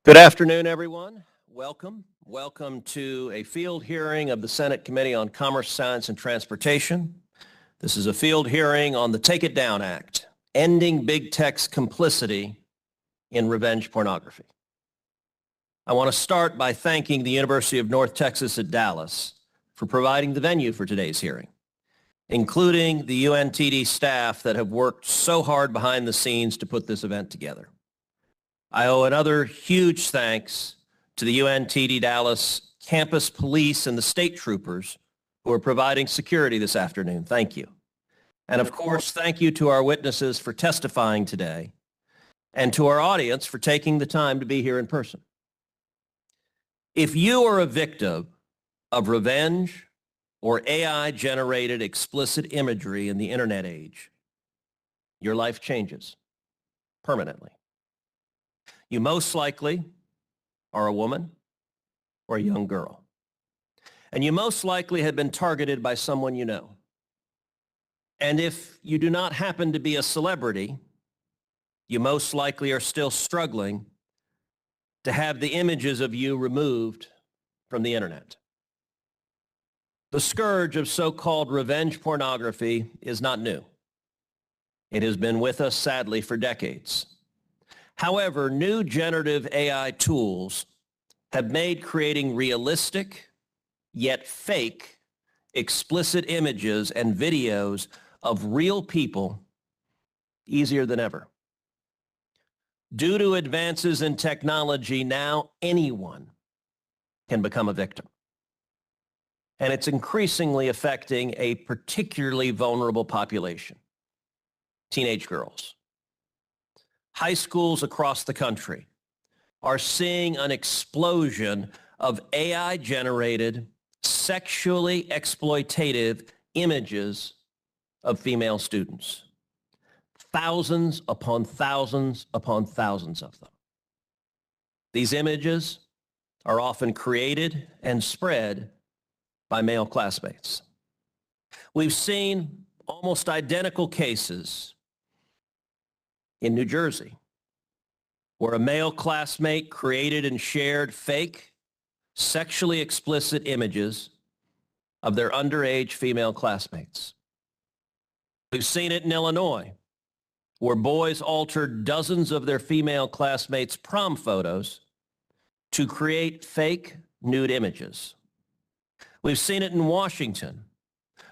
Good afternoon, everyone. Welcome. Welcome to a field hearing of the Senate Committee on Commerce, Science, and Transportation. This is a field hearing on the Take It Down Act, ending big tech's complicity in revenge pornography. I want to start by thanking the University of North Texas at Dallas for providing the venue for today's hearing, including the UNTD staff that have worked so hard behind the scenes to put this event together. I owe another huge thanks to the UNTD Dallas campus police and the state troopers who are providing security this afternoon. Thank you. And of course, thank you to our witnesses for testifying today and to our audience for taking the time to be here in person. If you are a victim of revenge or AI-generated explicit imagery in the internet age, your life changes permanently. You most likely are a woman or a young girl. And you most likely have been targeted by someone you know. And if you do not happen to be a celebrity, you most likely are still struggling to have the images of you removed from the internet. The scourge of so-called revenge pornography is not new. It has been with us, sadly, for decades. However, new generative AI tools have made creating realistic, yet fake, explicit images and videos of real people easier than ever. Due to advances in technology, now anyone can become a victim. And it's increasingly affecting a particularly vulnerable population, teenage girls. High schools across the country are seeing an explosion of AI-generated, sexually exploitative images of female students. Thousands upon thousands upon thousands of them. These images are often created and spread by male classmates. We've seen almost identical cases in New Jersey, where a male classmate created and shared fake, sexually explicit images of their underage female classmates. We've seen it in Illinois, where boys altered dozens of their female classmates' prom photos to create fake nude images. We've seen it in Washington,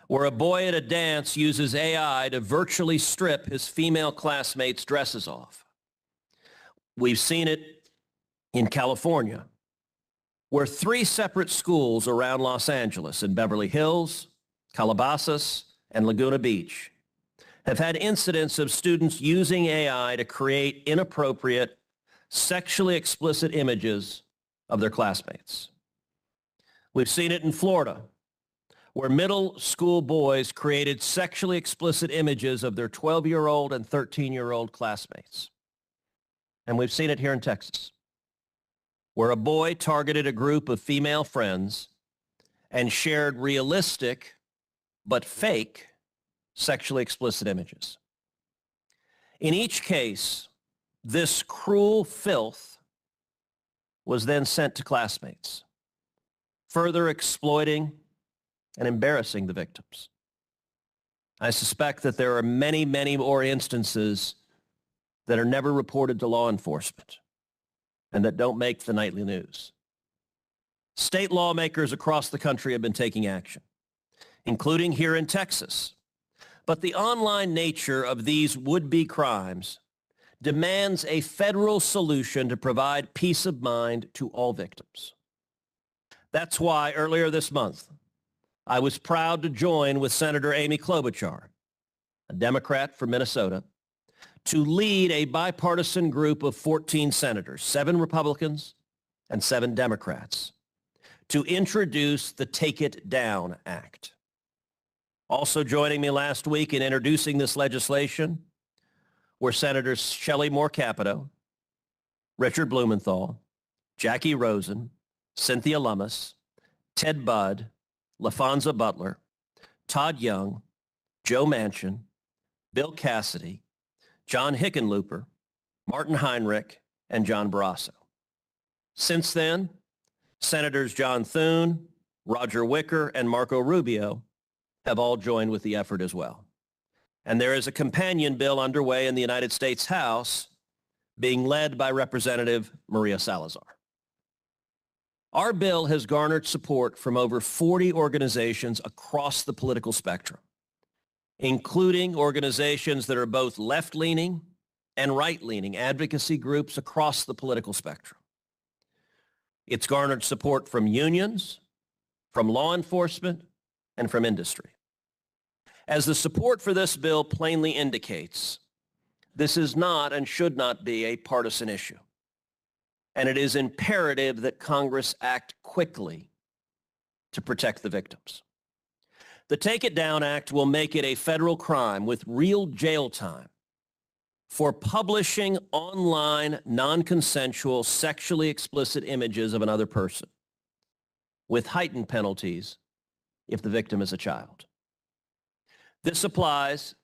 where a boy at a dance uses AI to virtually strip his female classmates' dresses off. We've seen it in California, where 3 separate schools around Los Angeles in Beverly Hills, Calabasas, and Laguna Beach have had incidents of students using AI to create inappropriate, sexually explicit images of their classmates. We've seen it in Florida, where middle school boys created sexually explicit images of their 12-year-old and 13-year-old classmates. And we've seen it here in Texas, where a boy targeted a group of female friends and shared realistic but fake sexually explicit images. In each case, this cruel filth was then sent to classmates, further exploiting and embarrassing the victims. I suspect that there are many, many more instances that are never reported to law enforcement and that don't make the nightly news. State lawmakers across the country have been taking action, including here in Texas. But the online nature of these would-be crimes demands a federal solution to provide peace of mind to all victims. That's why earlier this month, I was proud to join with Senator Amy Klobuchar, a Democrat from Minnesota, to lead a bipartisan group of 14 senators, 7 Republicans and 7 Democrats, to introduce the Take It Down Act. Also joining me last week in introducing this legislation were Senators Shelley Moore Capito, Richard Blumenthal, Jackie Rosen, Cynthia Lummis, Ted Budd, LaFonza Butler, Todd Young, Joe Manchin, Bill Cassidy, John Hickenlooper, Martin Heinrich, and John Barrasso. Since then, Senators John Thune, Roger Wicker, and Marco Rubio have all joined with the effort as well. And there is a companion bill underway in the United States House being led by Representative Maria Salazar. Our bill has garnered support from over 40 organizations across the political spectrum, including organizations that are both left-leaning and right-leaning advocacy groups across the political spectrum. It's garnered support from unions, from law enforcement, and from industry. As the support for this bill plainly indicates, this is not and should not be a partisan issue. And it is imperative that Congress act quickly to protect the victims. The Take It Down Act will make it a federal crime with real jail time for publishing online non-consensual sexually explicit images of another person, with heightened penalties if the victim is a child. This applies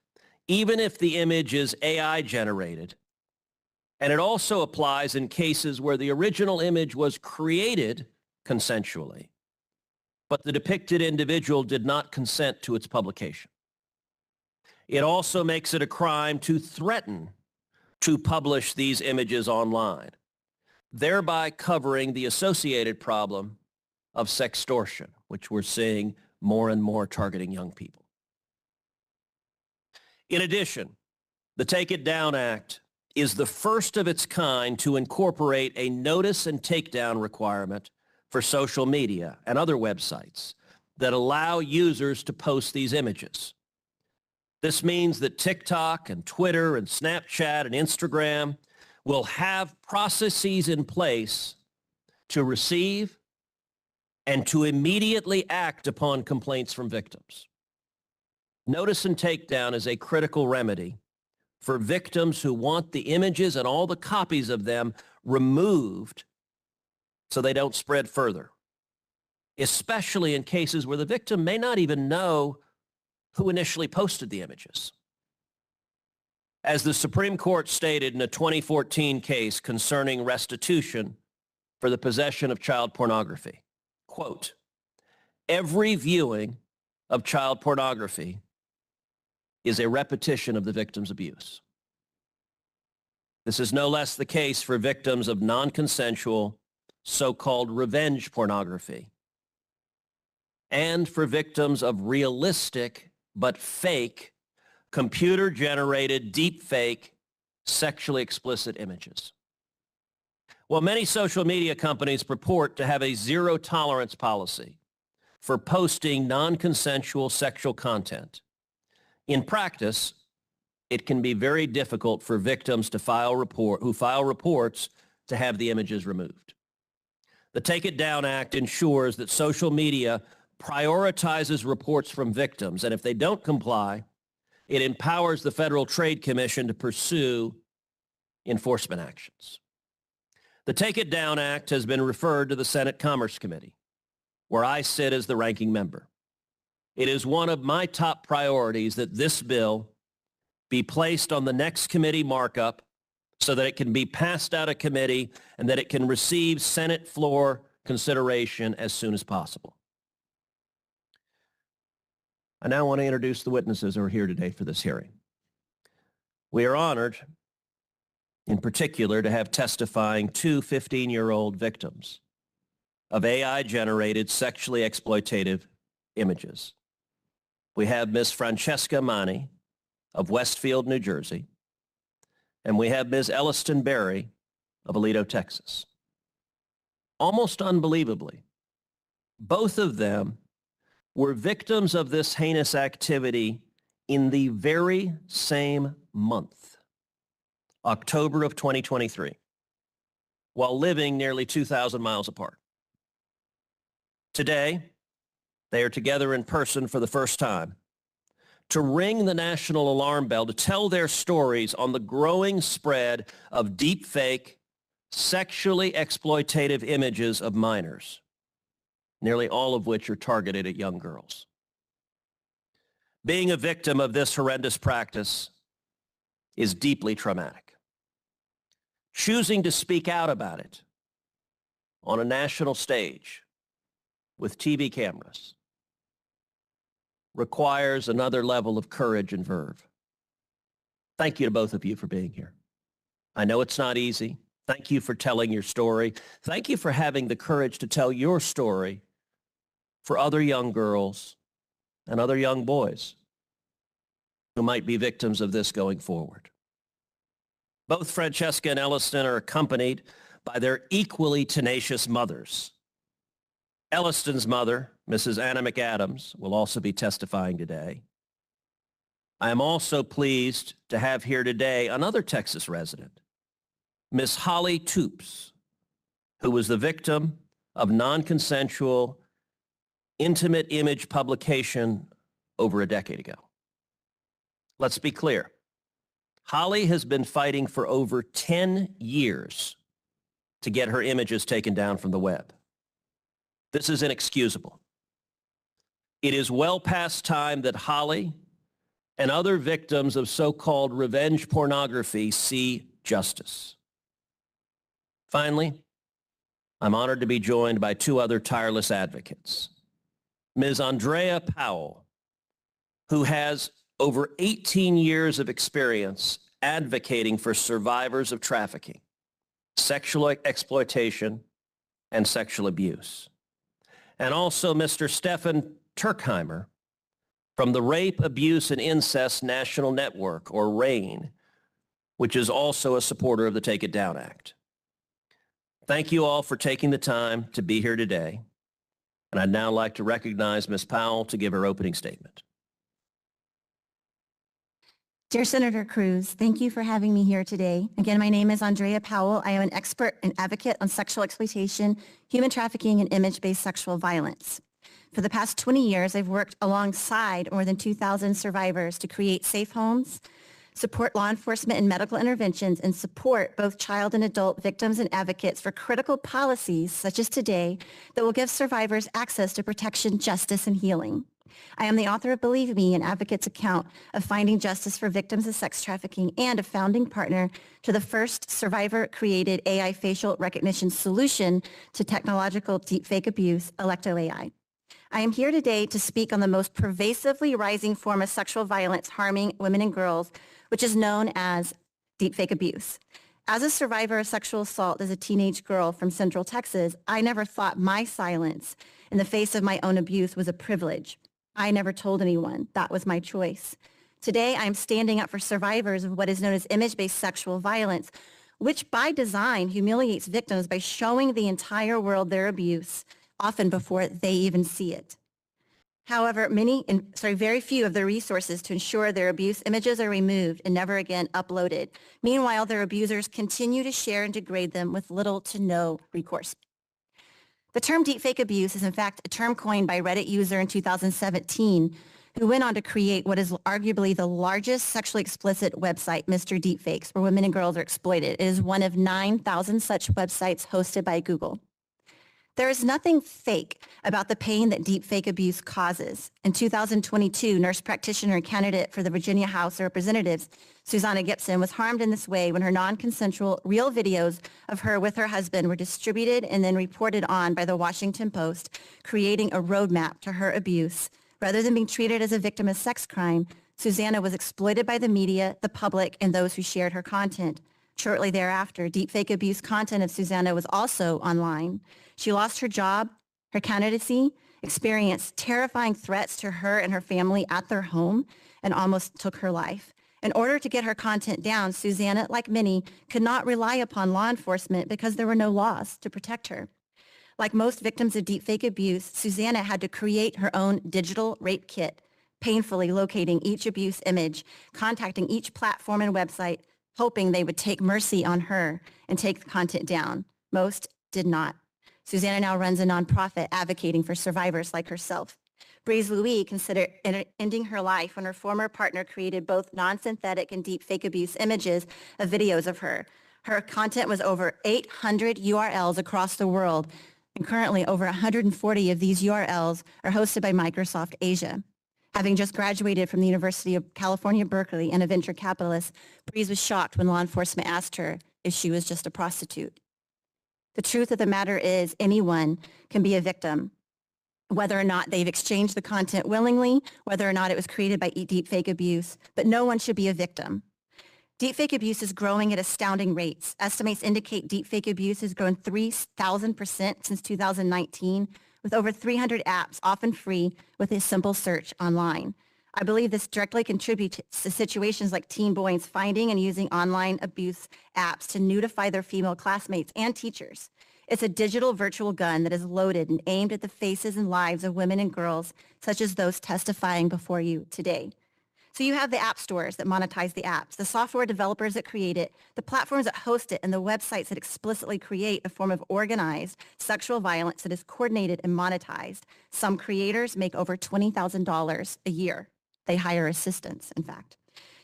even if the image is AI generated, and it also applies in cases where the original image was created consensually, but the depicted individual did not consent to its publication. It also makes it a crime to threaten to publish these images online, thereby covering the associated problem of sextortion, which we're seeing more and more targeting young people. In addition, the Take It Down Act is the first of its kind to incorporate a notice and takedown requirement for social media and other websites that allow users to post these images. This means that TikTok and Twitter and Snapchat and Instagram will have processes in place to receive and to immediately act upon complaints from victims. Notice and takedown is a critical remedy for victims who want the images and all the copies of them removed so they don't spread further, especially in cases where the victim may not even know who initially posted the images. As the Supreme Court stated in a 2014 case concerning restitution for the possession of child pornography, quote, "Every viewing of child pornography is a repetition of the victim's abuse." This is no less the case for victims of non-consensual, so-called revenge pornography, and for victims of realistic but fake, computer-generated, deep-fake, sexually explicit images. While many social media companies purport to have a zero-tolerance policy for posting non-consensual sexual content, in practice, it can be very difficult for victims to file reports to have the images removed. The Take It Down Act ensures that social media prioritizes reports from victims, and if they don't comply, it empowers the Federal Trade Commission to pursue enforcement actions. The Take It Down Act has been referred to the Senate Commerce Committee, where I sit as the ranking member. It is one of my top priorities that this bill be placed on the next committee markup so that it can be passed out of committee and that it can receive Senate floor consideration as soon as possible. I now want to introduce the witnesses who are here today for this hearing. We are honored, in particular, to have testifying two 15-year-old victims of AI-generated sexually exploitative images. We have Ms. Franchesca of Westfield, New Jersey, and we have Ms. Ellison of Aledo, Texas. Almost unbelievably, both of them were victims of this heinous activity in the very same month, October of 2023, while living nearly 2,000 miles apart. Today, they are together in person for the first time to ring the national alarm bell, to tell their stories on the growing spread of deepfake, sexually exploitative images of minors, nearly all of which are targeted at young girls. Being a victim of this horrendous practice is deeply traumatic. Choosing to speak out about it on a national stage with TV cameras requires another level of courage and verve. Thank you to both of you for being here. I know it's not easy. Thank you for telling your story. Thank you for having the courage to tell your story for other young girls and other young boys who might be victims of this going forward. Both Franchesca and Ellison are accompanied by their equally tenacious mothers. Ellison's mother, Mrs. Anna McAdams, will also be testifying today. I am also pleased to have here today another Texas resident, Miss Holly Toups, who was the victim of non-consensual intimate image publication over a decade ago. Let's be clear. Holly has been fighting for over 10 years to get her images taken down from the web. This is inexcusable. It is well past time that Holly and other victims of so-called revenge pornography see justice. Finally, I'm honored to be joined by two other tireless advocates. Ms. Andrea Powell, who has over 18 years of experience advocating for survivors of trafficking, sexual exploitation, and sexual abuse. And also Mr. Stefan Turkheimer from the Rape, Abuse, and Incest National Network, or RAIN, which is also a supporter of the Take It Down Act. Thank you all for taking the time to be here today. And I'd now like to recognize Ms. Powell to give her opening statement. Dear Senator Cruz, thank you for having me here today. Again, my name is Andrea Powell. I am an expert and advocate on sexual exploitation, human trafficking, and image-based sexual violence. For the past 20 years, I've worked alongside more than 2,000 survivors to create safe homes, support law enforcement and medical interventions, and support both child and adult victims and advocates for critical policies such as today that will give survivors access to protection, justice, and healing. I am the author of Believe Me, an advocate's account of finding justice for victims of sex trafficking, and a founding partner to the first survivor-created AI facial recognition solution to technological deepfake abuse, Electo AI. I am here today to speak on the most pervasively rising form of sexual violence harming women and girls, which is known as deepfake abuse. As a survivor of sexual assault as a teenage girl from Central Texas, I never thought my silence in the face of my own abuse was a privilege. I never told anyone. That was my choice. Today, I'm standing up for survivors of what is known as image-based sexual violence, which by design humiliates victims by showing the entire world their abuse, often before they even see it. However, very few of the resources to ensure their abuse images are removed and never again uploaded. Meanwhile, their abusers continue to share and degrade them with little to no recourse. The term deepfake abuse is in fact a term coined by Reddit user in 2017 who went on to create what is arguably the largest sexually explicit website, Mr. Deepfakes, where women and girls are exploited. It is one of 9,000 such websites hosted by Google. There is nothing fake about the pain that deepfake abuse causes. In 2022, nurse practitioner and candidate for the Virginia House of Representatives, Susanna Gibson, was harmed in this way when her non-consensual real videos of her with her husband were distributed and then reported on by the Washington Post, creating a roadmap to her abuse. Rather than being treated as a victim of sex crime, Susanna was exploited by the media, the public, and those who shared her content. Shortly thereafter, deepfake abuse content of Susanna was also online. She lost her job, her candidacy, experienced terrifying threats to her and her family at their home, and almost took her life. In order to get her content down, Susanna, like many, could not rely upon law enforcement because there were no laws to protect her. Like most victims of deepfake abuse, Susanna had to create her own digital rape kit, painfully locating each abuse image, contacting each platform and website, hoping they would take mercy on her and take the content down. Most did not. Susanna now runs a nonprofit advocating for survivors like herself. Breeze Louis considered ending her life when her former partner created both non-synthetic and deepfake abuse images of videos of her. Her content was over 800 URLs across the world, and currently over 140 of these URLs are hosted by Microsoft Asia. Having just graduated from the University of California, Berkeley, and a venture capitalist, Breeze was shocked when law enforcement asked her if she was just a prostitute. The truth of the matter is anyone can be a victim, whether or not they've exchanged the content willingly, whether or not it was created by deepfake abuse, but no one should be a victim. Deepfake abuse is growing at astounding rates. Estimates indicate deepfake abuse has grown 3,000% since 2019, with over 300 apps, often free, with a simple search online. I believe this directly contributes to situations like teen boys finding and using online abuse apps to nudify their female classmates and teachers. It's a digital virtual gun that is loaded and aimed at the faces and lives of women and girls, such as those testifying before you today. So you have the app stores that monetize the apps, the software developers that create it, the platforms that host it, and the websites that explicitly create a form of organized sexual violence that is coordinated and monetized. Some creators make over $20,000 a year. They hire assistants, in fact.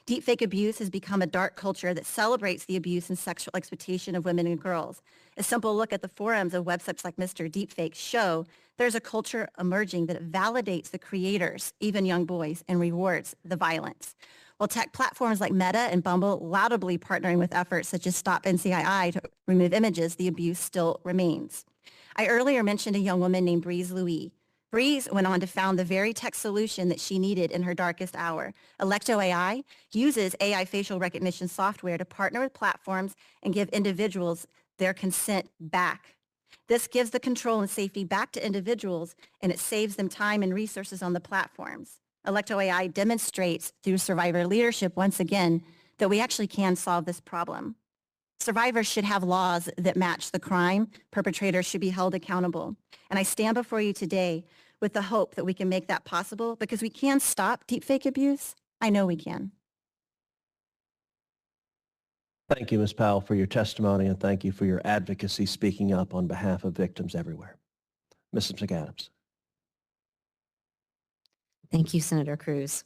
Deepfake abuse has become a dark culture that celebrates the abuse and sexual exploitation of women and girls. A simple look at the forums of websites like Mr. Deepfake show there's a culture emerging that validates the creators, even young boys, and rewards the violence. While tech platforms like Meta and Bumble laudably partnering with efforts such as Stop NCII to remove images, the abuse still remains. I earlier mentioned a young woman named Breeze Louis. Breeze went on to found the very tech solution that she needed in her darkest hour. Electo AI uses AI facial recognition software to partner with platforms and give individuals their consent back. This gives the control and safety back to individuals, and it saves them time and resources on the platforms. Electo AI demonstrates through survivor leadership once again that we actually can solve this problem. Survivors should have laws that match the crime. Perpetrators should be held accountable. And I stand before you today with the hope that we can make that possible because we can stop deepfake abuse. I know we can. Thank you, Ms. Powell, for your testimony, and thank you for your advocacy speaking up on behalf of victims everywhere. Mrs. McAdams. Thank you, Senator Cruz.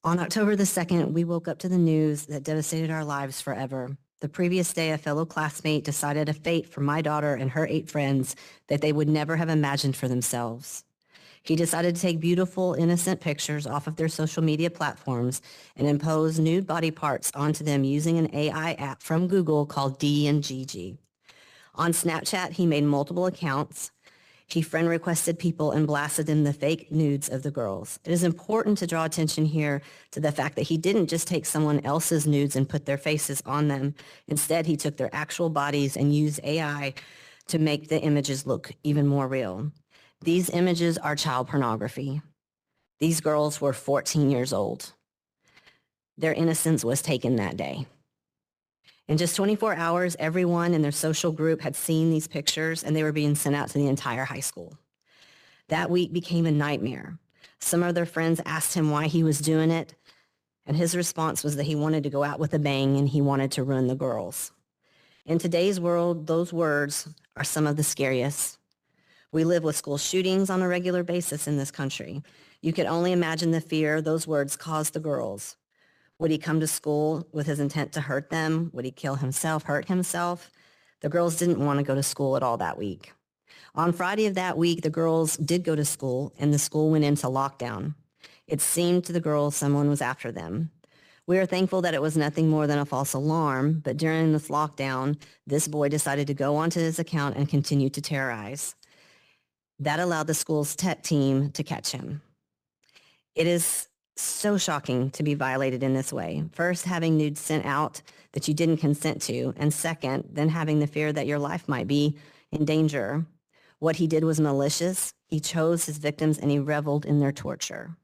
On October the 2nd, we woke up to the news that devastated our lives forever. The previous day, a fellow classmate decided a fate for my daughter and her 8 friends that they would never have imagined for themselves. He decided to take beautiful, innocent pictures off of their social media platforms and impose nude body parts onto them using an AI app from Google called D&GG. On Snapchat, he made multiple accounts. He friend requested people and blasted them the fake nudes of the girls. It is important to draw attention here to the fact that he didn't just take someone else's nudes and put their faces on them. Instead, he took their actual bodies and used AI to make the images look even more real. These images are child pornography. These girls were 14 years old. Their innocence was taken that day. In just 24 hours, everyone in their social group had seen these pictures and they were being sent out to the entire high school. That week became a nightmare. Some of their friends asked him why he was doing it, and his response was that he wanted to go out with a bang and he wanted to ruin the girls. In today's world, those words are some of the scariest. We live with school shootings on a regular basis in this country. You could only imagine the fear those words caused the girls. Would he come to school with his intent to hurt them? Would he kill himself, hurt himself? The girls didn't want to go to school at all that week. On Friday of that week, the girls did go to school and the school went into lockdown. It seemed to the girls someone was after them. We are thankful that it was nothing more than a false alarm, but during this lockdown, this boy decided to go onto his account and continue to terrorize. That allowed the school's tech team to catch him. It is so shocking to be violated in this way. First, having nudes sent out that you didn't consent to, and second, then having the fear that your life might be in danger. What he did was malicious. He chose his victims and he reveled in their torture.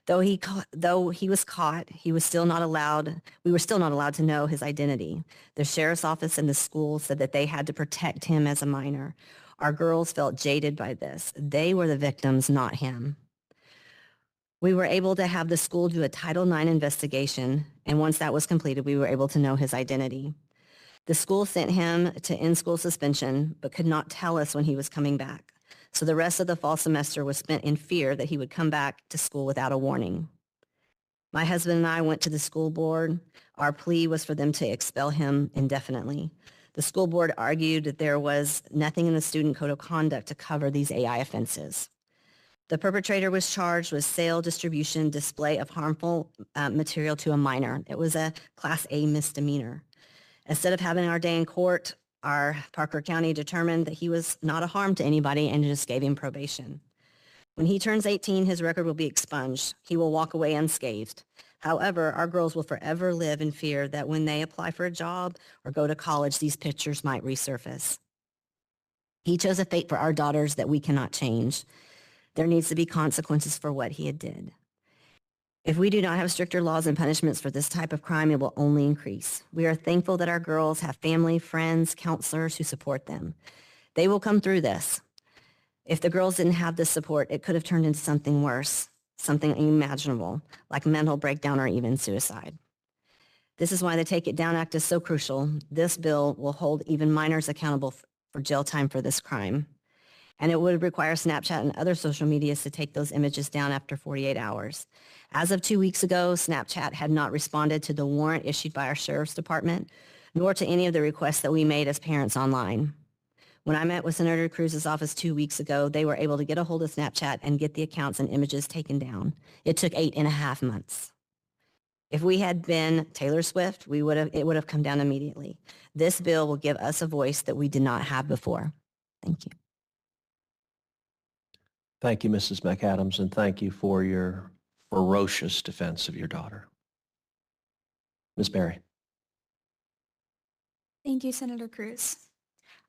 Though he was caught, we were still not allowed to know his identity. The sheriff's office and the school said that they had to protect him as a minor. Our girls felt jaded by this. They were the victims, not him. We were able to have the school do a Title IX investigation, and once that was completed, we were able to know his identity. The school sent him to in-school suspension, but could not tell us when he was coming back. So the rest of the fall semester was spent in fear that he would come back to school without a warning. My husband and I went to the school board. Our plea was for them to expel him indefinitely. The school board argued that there was nothing in the student code of conduct to cover these AI offenses. The perpetrator was charged with sale, distribution, display of harmful material to a minor. It was a Class A misdemeanor. Instead of having our day in court, Our Parker County determined that he was not a harm to anybody and just gave him probation. When he turns 18, his record will be expunged. He will walk away unscathed. However, our girls will forever live in fear that when they apply for a job or go to college, these pictures might resurface. He chose a fate for our daughters that we cannot change. There needs to be consequences for what he did. If we do not have stricter laws and punishments for this type of crime, it will only increase. We are thankful that our girls have family, friends, counselors who support them. They will come through this. If the girls didn't have this support, it could have turned into something worse, something unimaginable, like mental breakdown or even suicide. This is why the Take It Down Act is so crucial. This bill will hold even minors accountable for jail time for this crime. And it would require Snapchat and other social medias to take those images down after 48 hours. As of 2 weeks ago, Snapchat had not responded to the warrant issued by our sheriff's department, nor to any of the requests that we made as parents online. When I met with Senator Cruz's office 2 weeks ago, they were able to get a hold of Snapchat and get the accounts and images taken down. It took 8.5 months. If we had been Taylor Swift, it would have come down immediately. This bill will give us a voice that we did not have before. Thank you. Thank you, Mrs. McAdams, and thank you for your ferocious defense of your daughter. Ms. Berry. Thank you, Senator Cruz.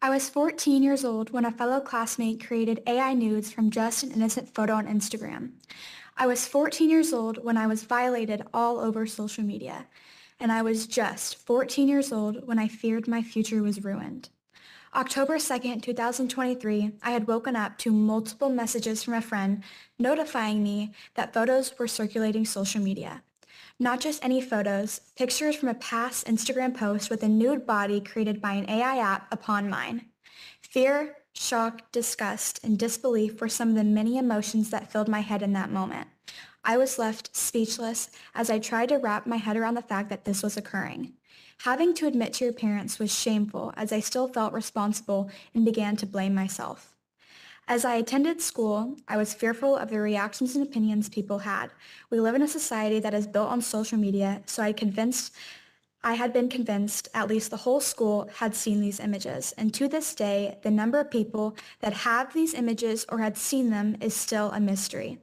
I was 14 years old when a fellow classmate created AI nudes from just an innocent photo on Instagram. I was 14 years old when I was violated all over social media. And I was just 14 years old when I feared my future was ruined. October 2nd, 2023, I had woken up to multiple messages from a friend notifying me that photos were circulating social media. Not just any photos, pictures from a past Instagram post with a nude body created by an AI app upon mine. Fear, shock, disgust, and disbelief were some of the many emotions that filled my head in that moment. I was left speechless as I tried to wrap my head around the fact that this was occurring. Having to admit to your parents was shameful as I still felt responsible and began to blame myself. As I attended school, I was fearful of the reactions and opinions people had. We live in a society that is built on social media, so I had been convinced at least the whole school had seen these images. And to this day, the number of people that have these images or had seen them is still a mystery.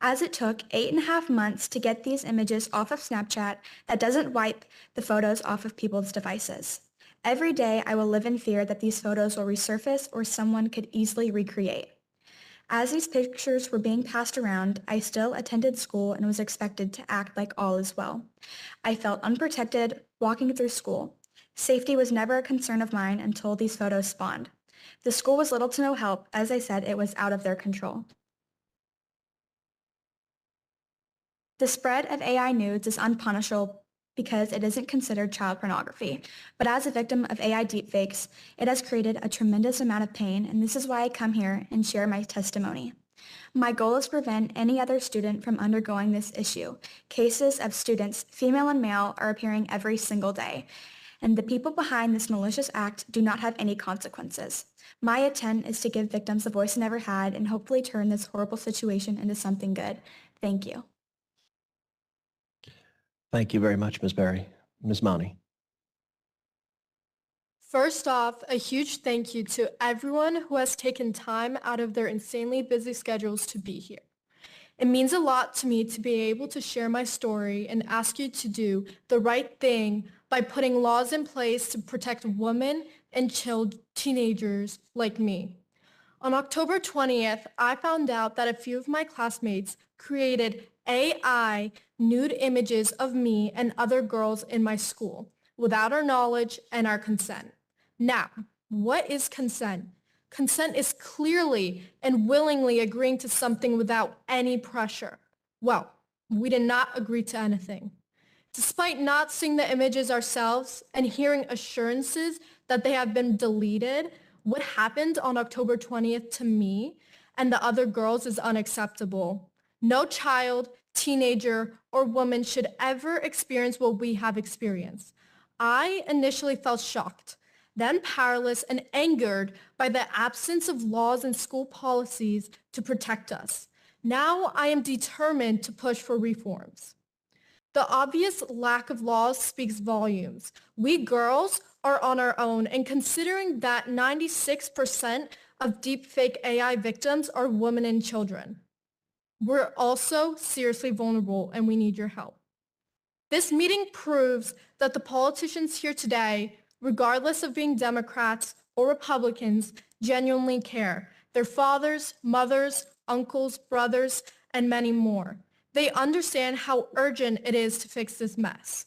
As it took 8.5 months to get these images off of Snapchat, that doesn't wipe the photos off of people's devices. Every day, I will live in fear that these photos will resurface or someone could easily recreate. As these pictures were being passed around, I still attended school and was expected to act like all is well. I felt unprotected walking through school. Safety was never a concern of mine until these photos spawned. The school was little to no help. As I said, it was out of their control. The spread of AI nudes is unpunishable because it isn't considered child pornography. But as a victim of AI deepfakes, it has created a tremendous amount of pain, and this is why I come here and share my testimony. My goal is to prevent any other student from undergoing this issue. Cases of students, female and male, are appearing every single day, and the people behind this malicious act do not have any consequences. My intent is to give victims a voice they never had and hopefully turn this horrible situation into something good. Thank you. Thank you very much, Ms. Berry. Ms. Mani. First off, a huge thank you to everyone who has taken time out of their insanely busy schedules to be here. It means a lot to me to be able to share my story and ask you to do the right thing by putting laws in place to protect women and teenagers like me. On October 20th, I found out that a few of my classmates created AI nude images of me and other girls in my school without our knowledge and our consent. Now, what is consent? Consent is clearly and willingly agreeing to something without any pressure. Well, we did not agree to anything. Despite not seeing the images ourselves and hearing assurances that they have been deleted, what happened on October 20th to me and the other girls is unacceptable. No child, teenager, or woman should ever experience what we have experienced. I initially felt shocked, then powerless and angered by the absence of laws and school policies to protect us. Now I am determined to push for reforms. The obvious lack of laws speaks volumes. We girls are on our own, and considering that 96% of deepfake AI victims are women and children, we're also seriously vulnerable and we need your help. This meeting proves that the politicians here today, regardless of being Democrats or Republicans, genuinely care. Their fathers, mothers, uncles, brothers, and many more. They understand how urgent it is to fix this mess.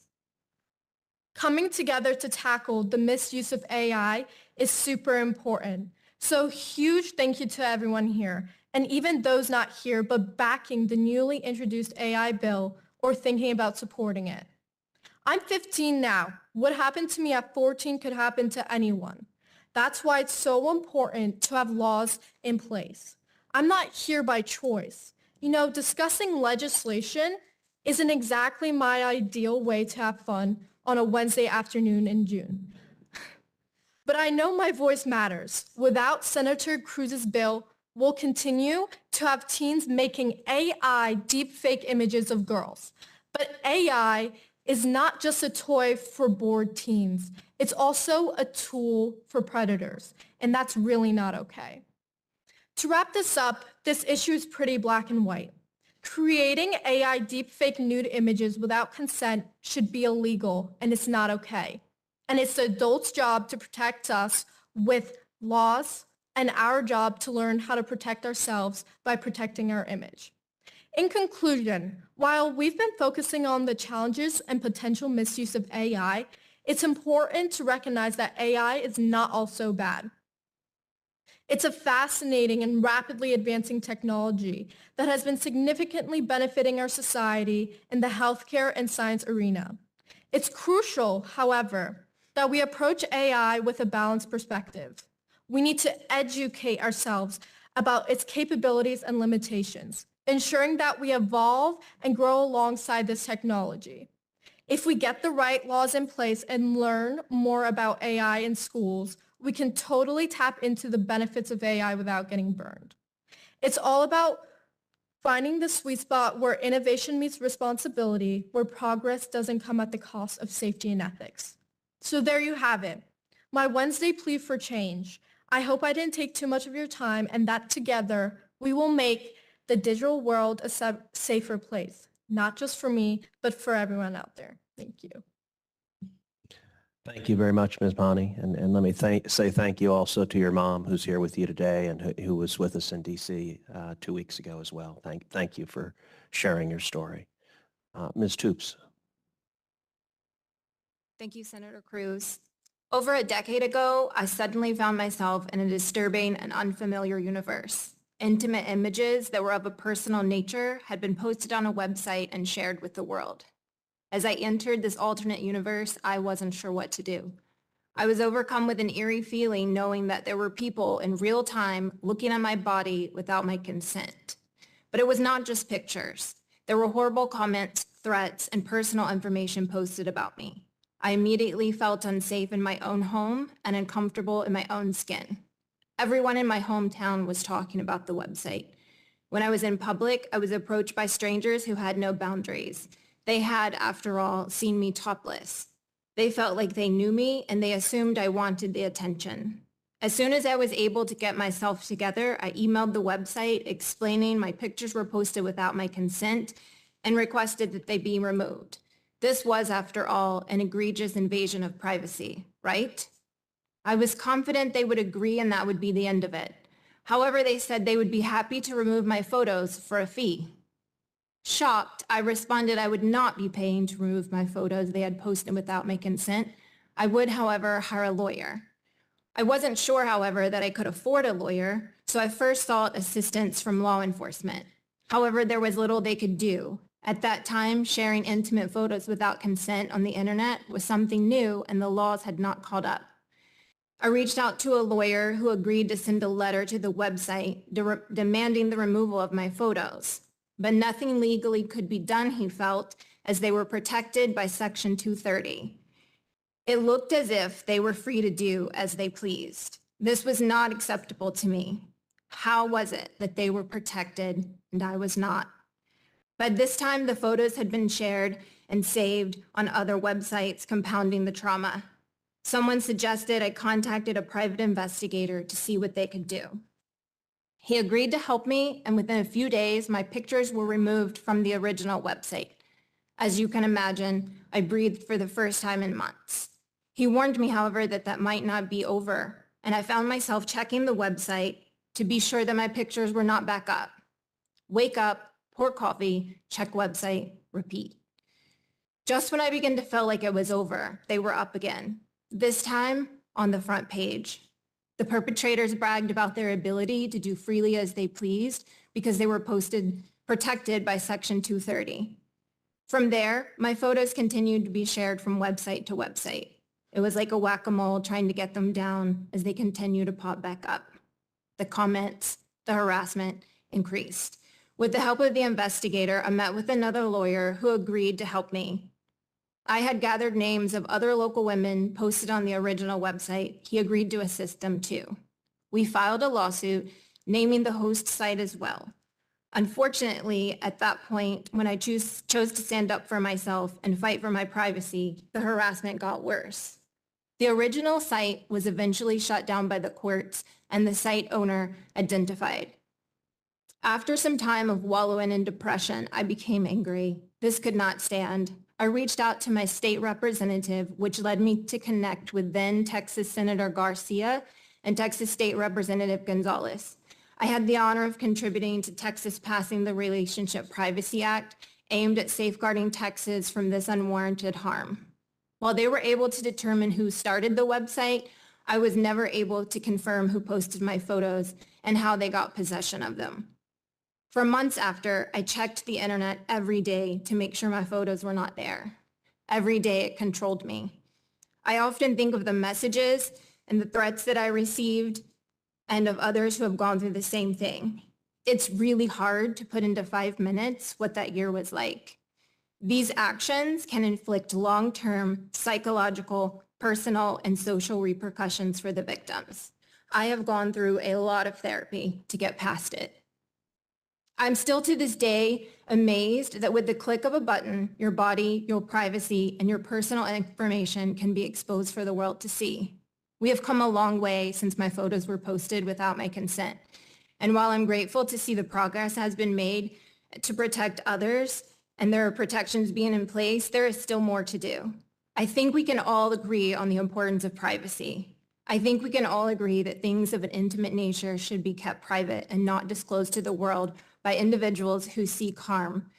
Coming together to tackle the misuse of AI is super important. So huge thank you to everyone here, and even those not here but backing the newly introduced AI bill or thinking about supporting it. I'm 15 now. What happened to me at 14 could happen to anyone. That's why it's so important to have laws in place. I'm not here by choice. You know, discussing legislation isn't exactly my ideal way to have fun on a Wednesday afternoon in June. But I know my voice matters. Without Senator Cruz's bill, we'll continue to have teens making AI deepfake images of girls. But AI is not just a toy for bored teens. It's also a tool for predators, and that's really not okay. To wrap this up, this issue is pretty black and white. Creating AI deepfake nude images without consent should be illegal, and it's not okay. And it's the adult's job to protect us with laws and our job to learn how to protect ourselves by protecting our image. In conclusion, while we've been focusing on the challenges and potential misuse of AI, it's important to recognize that AI is not all so bad. It's a fascinating and rapidly advancing technology that has been significantly benefiting our society in the healthcare and science arena. It's crucial, however, that we approach AI with a balanced perspective. We need to educate ourselves about its capabilities and limitations, ensuring that we evolve and grow alongside this technology. If we get the right laws in place and learn more about AI in schools, we can totally tap into the benefits of AI without getting burned. It's all about finding the sweet spot where innovation meets responsibility, where progress doesn't come at the cost of safety and ethics. So there you have it, my Wednesday plea for change. I hope I didn't take too much of your time and that together we will make the digital world a safer place, not just for me, but for everyone out there. Thank you. Thank you very much, Ms. Bonnie. And let me say thank you also to your mom who's here with you today and who was with us in D.C. 2 weeks ago as well. Thank you for sharing your story. Ms. Toups. Thank you, Senator Cruz. Over a decade ago, I suddenly found myself in a disturbing and unfamiliar universe. Intimate images that were of a personal nature had been posted on a website and shared with the world. As I entered this alternate universe, I wasn't sure what to do. I was overcome with an eerie feeling knowing that there were people in real time looking at my body without my consent. But it was not just pictures. There were horrible comments, threats, and personal information posted about me. I immediately felt unsafe in my own home and uncomfortable in my own skin. Everyone in my hometown was talking about the website. When I was in public, I was approached by strangers who had no boundaries. They had, after all, seen me topless. They felt like they knew me and they assumed I wanted the attention. As soon as I was able to get myself together, I emailed the website explaining my pictures were posted without my consent and requested that they be removed. This was, after all, an egregious invasion of privacy, right? I was confident they would agree and that would be the end of it. However, they said they would be happy to remove my photos for a fee. Shocked, I responded I would not be paying to remove my photos they had posted without my consent. I would, however, hire a lawyer. I wasn't sure, however, that I could afford a lawyer, so I first sought assistance from law enforcement. However, there was little they could do. At that time, sharing intimate photos without consent on the internet was something new and the laws had not caught up. I reached out to a lawyer who agreed to send a letter to the website demanding the removal of my photos. But nothing legally could be done, he felt, as they were protected by Section 230. It looked as if they were free to do as they pleased. This was not acceptable to me. How was it that they were protected and I was not? But this time, the photos had been shared and saved on other websites, compounding the trauma. Someone suggested I contacted a private investigator to see what they could do. He agreed to help me, and within a few days, my pictures were removed from the original website. As you can imagine, I breathed for the first time in months. He warned me, however, that that might not be over, and I found myself checking the website to be sure that my pictures were not back up. Wake up, pour coffee, check website, repeat. Just when I began to feel like it was over, they were up again, this time on the front page. The perpetrators bragged about their ability to do freely as they pleased because they were protected by Section 230. From there, my photos continued to be shared from website to website. It was like a whack-a-mole trying to get them down as they continued to pop back up. The comments, the harassment increased. With the help of the investigator, I met with another lawyer who agreed to help me. I had gathered names of other local women posted on the original website. He agreed to assist them too. We filed a lawsuit naming the host site as well. Unfortunately, at that point, when I chose to stand up for myself and fight for my privacy, the harassment got worse. The original site was eventually shut down by the courts and the site owner identified. After some time of wallowing in depression, I became angry. This could not stand. I reached out to my state representative, which led me to connect with then Texas Senator Garcia and Texas State Representative Gonzalez. I had the honor of contributing to Texas passing the Relationship Privacy Act, aimed at safeguarding Texas from this unwarranted harm. While they were able to determine who started the website, I was never able to confirm who posted my photos and how they got possession of them. For months after, I checked the internet every day to make sure my photos were not there. Every day it controlled me. I often think of the messages and the threats that I received and of others who have gone through the same thing. It's really hard to put into 5 minutes what that year was like. These actions can inflict long-term psychological, personal, and social repercussions for the victims. I have gone through a lot of therapy to get past it. I'm still to this day amazed that with the click of a button, your body, your privacy, and your personal information can be exposed for the world to see. We have come a long way since my photos were posted without my consent. And while I'm grateful to see the progress has been made to protect others and there are protections being in place, there is still more to do. I think we can all agree on the importance of privacy. I think we can all agree that things of an intimate nature should be kept private and not disclosed to the world by individuals who seek harm.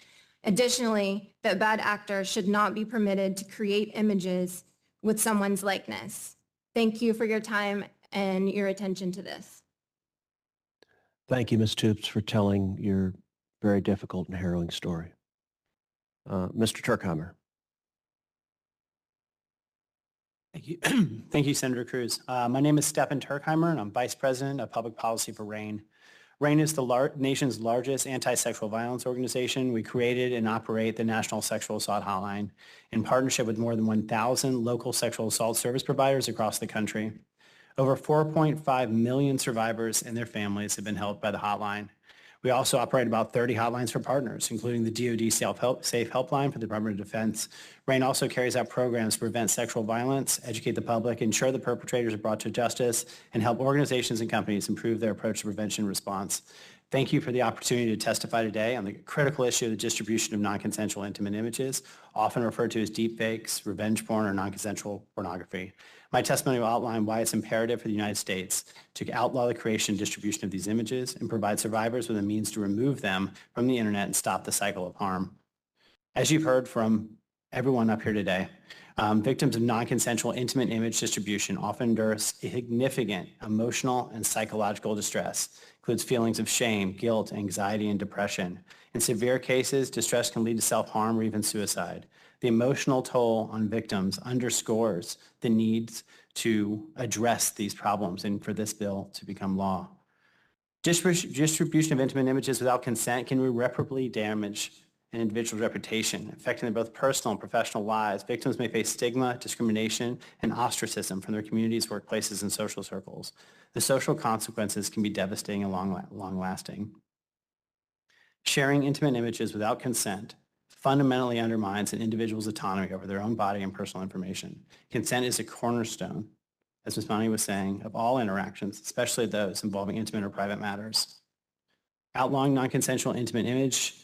Additionally, that bad actors should not be permitted to create images with someone's likeness. Thank you for your time and your attention to this. Thank you, Ms. Toups, for telling your very difficult and harrowing story. Mr. Turkheimer. Thank you. Thank you, Senator Cruz. My name is Stefan Turkheimer, and I'm Vice President of Public Policy for RAIN. RAIN is the nation's largest anti-sexual violence organization. We created and operate the National Sexual Assault Hotline in partnership with more than 1,000 local sexual assault service providers across the country. Over 4.5 million survivors and their families have been helped by the hotline. We also operate about 30 hotlines for partners, including the DoD Safe Helpline for the Department of Defense. RAIN also carries out programs to prevent sexual violence, educate the public, ensure the perpetrators are brought to justice, and help organizations and companies improve their approach to prevention and response. Thank you for the opportunity to testify today on the critical issue of the distribution of non-consensual intimate images, often referred to as deepfakes, revenge porn, or non-consensual pornography. My testimony will outline why it's imperative for the United States to outlaw the creation and distribution of these images and provide survivors with a means to remove them from the internet and stop the cycle of harm. As you've heard from everyone up here today, victims of non-consensual intimate image distribution often endure significant emotional and psychological distress. Includes feelings of shame, guilt, anxiety, and depression. In severe cases, distress can lead to self-harm or even suicide. The emotional toll on victims underscores the needs to address these problems and for this bill to become law. Distribution of intimate images without consent can irreparably damage an individual's reputation, affecting their both personal and professional lives. Victims may face stigma, discrimination, and ostracism from their communities, workplaces, and social circles. The social consequences can be devastating and long-lasting. Sharing intimate images without consent fundamentally undermines an individual's autonomy over their own body and personal information. Consent is a cornerstone, as Ms. Monty was saying, of all interactions, especially those involving intimate or private matters. Outlawing non-consensual intimate image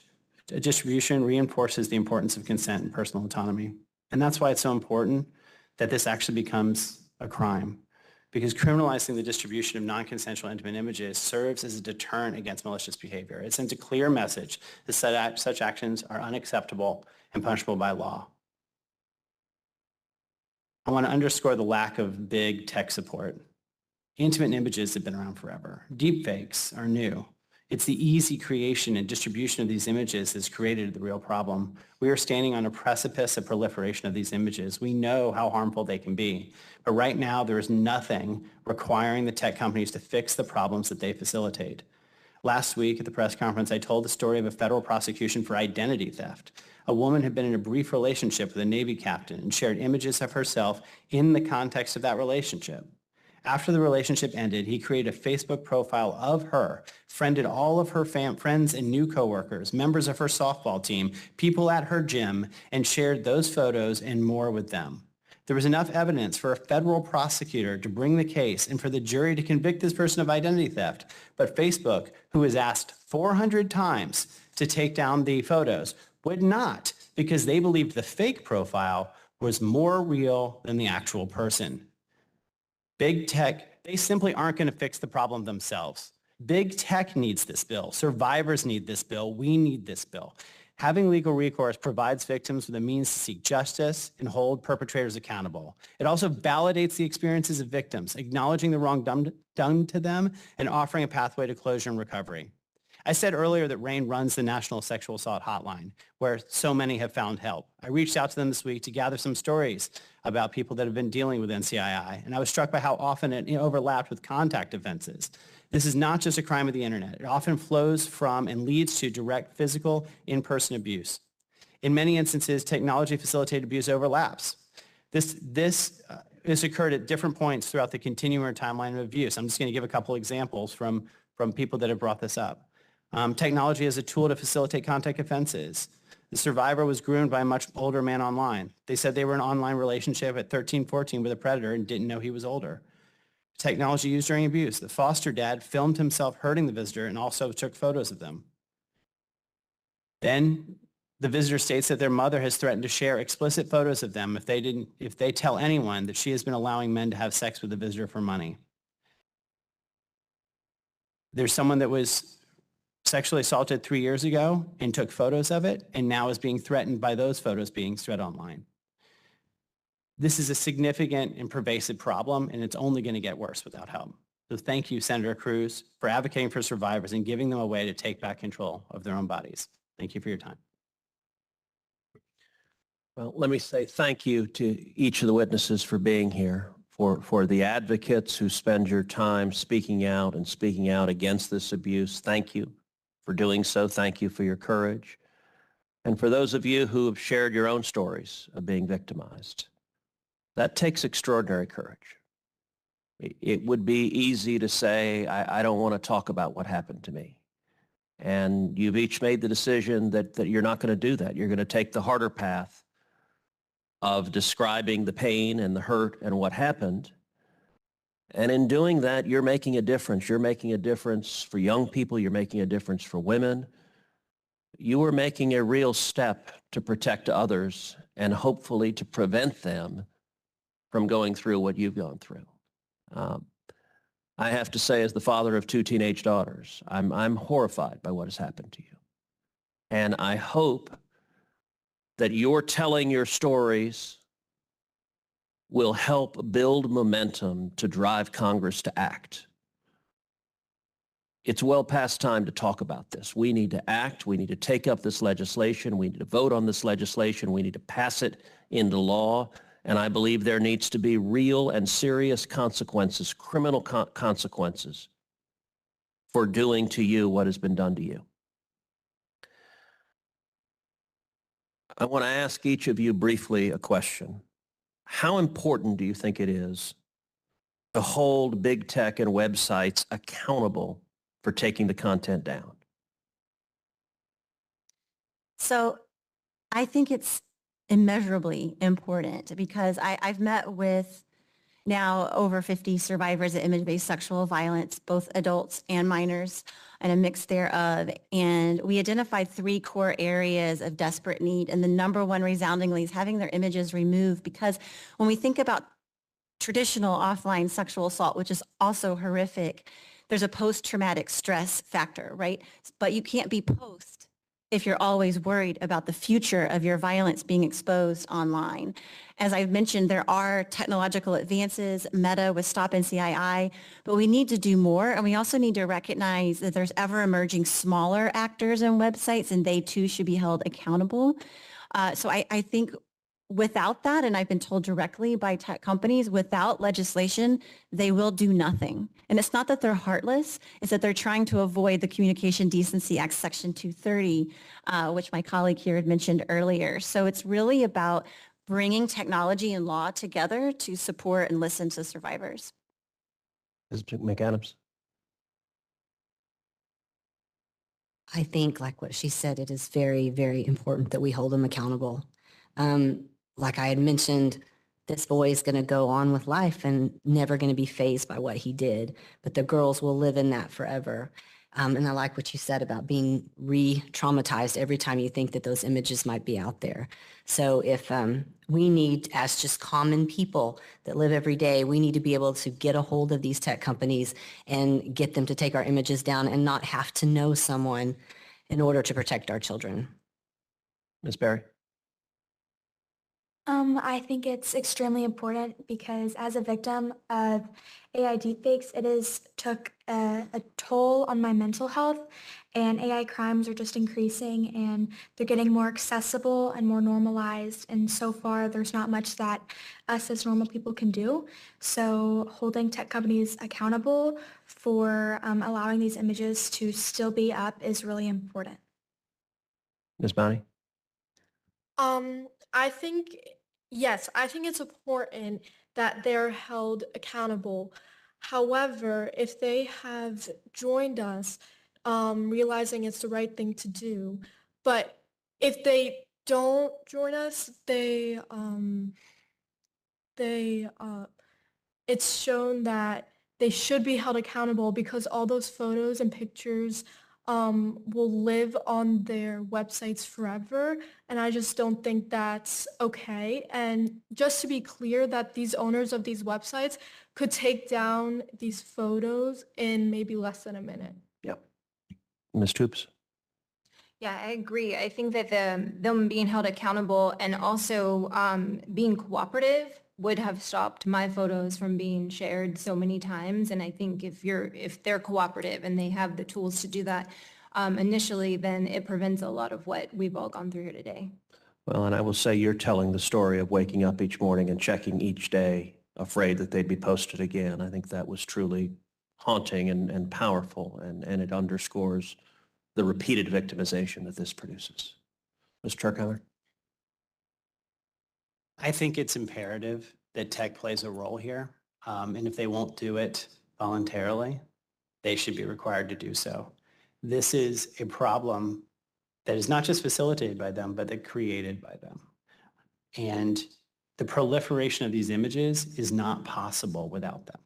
distribution reinforces the importance of consent and personal autonomy. And that's why it's so important that this actually becomes a crime, because criminalizing the distribution of non-consensual intimate images serves as a deterrent against malicious behavior. It sends a clear message that such actions are unacceptable and punishable by law. I want to underscore the lack of big tech support. Intimate images have been around forever. Deepfakes are new. It's the easy creation and distribution of these images that's created the real problem. We are standing on a precipice of proliferation of these images. We know how harmful they can be. But right now, there is nothing requiring the tech companies to fix the problems that they facilitate. Last week at the press conference, I told the story of a federal prosecution for identity theft. A woman had been in a brief relationship with a Navy captain and shared images of herself in the context of that relationship. After the relationship ended, he created a Facebook profile of her, friended all of her friends and new coworkers, members of her softball team, people at her gym, and shared those photos and more with them. There was enough evidence for a federal prosecutor to bring the case and for the jury to convict this person of identity theft. But Facebook, who was asked 400 times to take down the photos, would not, because they believed the fake profile was more real than the actual person. Big tech, they simply aren't going to fix the problem themselves. Big tech needs this bill. Survivors need this bill. We need this bill. Having legal recourse provides victims with a means to seek justice and hold perpetrators accountable. It also validates the experiences of victims, acknowledging the wrong done to them and offering a pathway to closure and recovery. I said earlier that RAIN runs the National Sexual Assault Hotline, where so many have found help. I reached out to them this week to gather some stories about people that have been dealing with NCII, and I was struck by how often it overlapped with contact offenses. This is not just a crime of the internet. It often flows from and leads to direct physical, in-person abuse. In many instances, technology-facilitated abuse overlaps. This occurred at different points throughout the continuum or timeline of abuse. I'm just going to give a couple examples from people that have brought this up. Technology as a tool to facilitate contact offenses. The survivor was groomed by a much older man online. They said they were in an online relationship at 13, 14 with a predator and didn't know he was older. Technology used during abuse. The foster dad filmed himself hurting the visitor and also took photos of them. Then the visitor states that their mother has threatened to share explicit photos of them if they tell anyone that she has been allowing men to have sex with the visitor for money. There's someone that was sexually assaulted 3 years ago and took photos of it and now is being threatened by those photos being spread online. This is a significant and pervasive problem, and it's only going to get worse without help. So thank you, Senator Cruz, for advocating for survivors and giving them a way to take back control of their own bodies. Thank you for your time. Well, let me say thank you to each of the witnesses for being here, for the advocates who spend your time speaking out against this abuse. Thank you for doing so. Thank you for your courage. And for those of you who have shared your own stories of being victimized, that takes extraordinary courage. It would be easy to say, I don't want to talk about what happened to me. And you've each made the decision that you're not going to do that. You're going to take the harder path of describing the pain and the hurt and what happened. And in doing that, you're making a difference. You're making a difference for young people. You're making a difference for women. You are making a real step to protect others and hopefully to prevent them from going through what you've gone through. I have to say, as the father of 2 teenage daughters, I'm horrified by what has happened to you. And I hope that your telling your stories will help build momentum to drive Congress to act. It's well past time to talk about this. We need to act. We need to take up this legislation. We need to vote on this legislation. We need to pass it into law. And I believe there needs to be real and serious consequences, criminal consequences, for doing to you what has been done to you. I want to ask each of you briefly a question. How important do you think it is to hold big tech and websites accountable for taking the content down? So I think it's immeasurably important because I've met with now over 50 survivors of image-based sexual violence, both adults and minors, and a mix thereof. And we identified 3 core areas of desperate need. And the number one resoundingly is having their images removed, because when we think about traditional offline sexual assault, which is also horrific, there's a post-traumatic stress factor, right? But you can't be post if you're always worried about the future of your violence being exposed online. As I've mentioned, there are technological advances, Meta with Stop NCII, but we need to do more. And we also need to recognize that there's ever emerging smaller actors and websites, and they too should be held accountable. So I think without that, and I've been told directly by tech companies, without legislation, they will do nothing. And it's not that they're heartless, it's that they're trying to avoid the Communication Decency Act Section 230, which my colleague here had mentioned earlier. So it's really about bringing technology and law together to support and listen to survivors. Ms. McAdams. I think, like what she said, it is very, very important that we hold them accountable. Like I had mentioned, this boy is going to go on with life and never going to be fazed by what he did, but the girls will live in that forever. And I like what you said about being re-traumatized every time you think that those images might be out there. So if we need, as just common people that live every day, we need to be able to get a hold of these tech companies and get them to take our images down and not have to know someone in order to protect our children. Ms. Berry. I think it's extremely important because as a victim of AI deepfakes, it has took a toll on my mental health, and AI crimes are just increasing and they're getting more accessible and more normalized. And so far, there's not much that us as normal people can do. So holding tech companies accountable for allowing these images to still be up is really important. Ms. Bounty. I think, yes, I think it's important that they're held accountable. However, if they have joined us, realizing it's the right thing to do, but if they don't join us, it's shown that they should be held accountable because all those photos and pictures will live on their websites forever. And I just don't think that's okay. And just to be clear that these owners of these websites could take down these photos in maybe less than a minute. Yep. Ms. Toups. Yeah, I agree. I think that them being held accountable and also being cooperative would have stopped my photos from being shared so many times. And I think if they're cooperative and they have the tools to do that initially, then it prevents a lot of what we've all gone through here today. Well, and I will say you're telling the story of waking up each morning and checking each day, afraid that they'd be posted again. I think that was truly haunting and powerful, and it underscores the repeated victimization that this produces. Ms. Turkheimer? I think it's imperative that tech plays a role here. And if they won't do it voluntarily, they should be required to do so. This is a problem that is not just facilitated by them, but that created by them. And the proliferation of these images is not possible without them.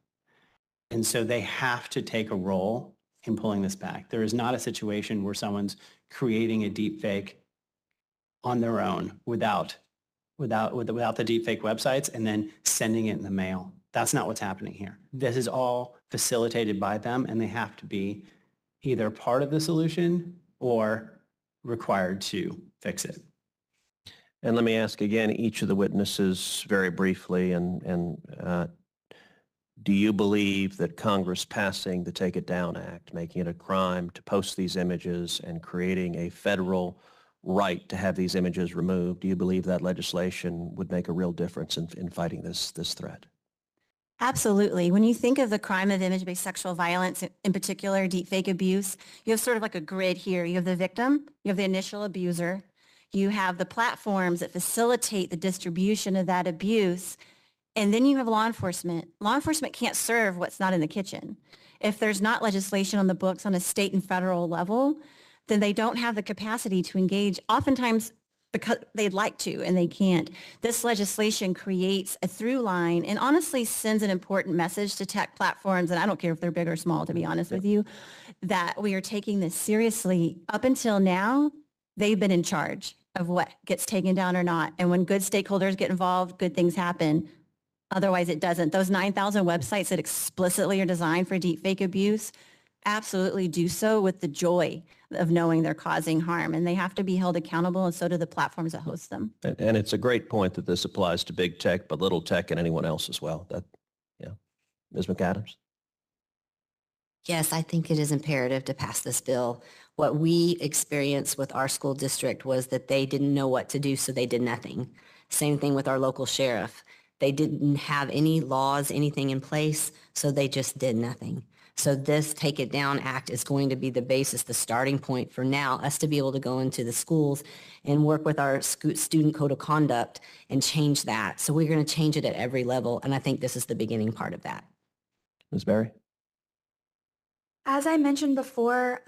And so they have to take a role in pulling this back. There is not a situation where someone's creating a deep fake on their own without the deepfake websites and then sending it in the mail. That's not what's happening here. This is all facilitated by them, and they have to be either part of the solution or required to fix it. And let me ask again each of the witnesses very briefly, do you believe that Congress passing the Take It Down Act, making it a crime to post these images and creating a federal right to have these images removed, do you believe that legislation would make a real difference in fighting this threat? Absolutely. When you think of the crime of image-based sexual violence, in particular deepfake abuse, you have sort of like a grid here. You have the victim, you have the initial abuser, you have the platforms that facilitate the distribution of that abuse, and then you have law enforcement. Law enforcement can't serve what's not in the kitchen. If there's not legislation on the books on a state and federal level, then they don't have the capacity to engage. Oftentimes, because they'd like to and they can't. This legislation creates a through line and honestly sends an important message to tech platforms, and I don't care if they're big or small, to be honest with you, that we are taking this seriously. Up until now, they've been in charge of what gets taken down or not. And when good stakeholders get involved, good things happen. Otherwise, it doesn't. Those 9,000 websites that explicitly are designed for deepfake abuse absolutely do so with the joy of knowing they're causing harm, and they have to be held accountable, and so do the platforms that host them. And it's a great point that this applies to big tech, but little tech and anyone else as well. Yeah. Ms. McAdams? Yes, I think it is imperative to pass this bill. What we experienced with our school district was that they didn't know what to do, so they did nothing. Same thing with our local sheriff. They didn't have any laws, anything in place, so they just did nothing. So this Take It Down Act is going to be the basis, the starting point for now, us to be able to go into the schools and work with our student code of conduct and change that. So we're going to change it at every level, and I think this is the beginning part of that. Ms. Berry? As I mentioned before,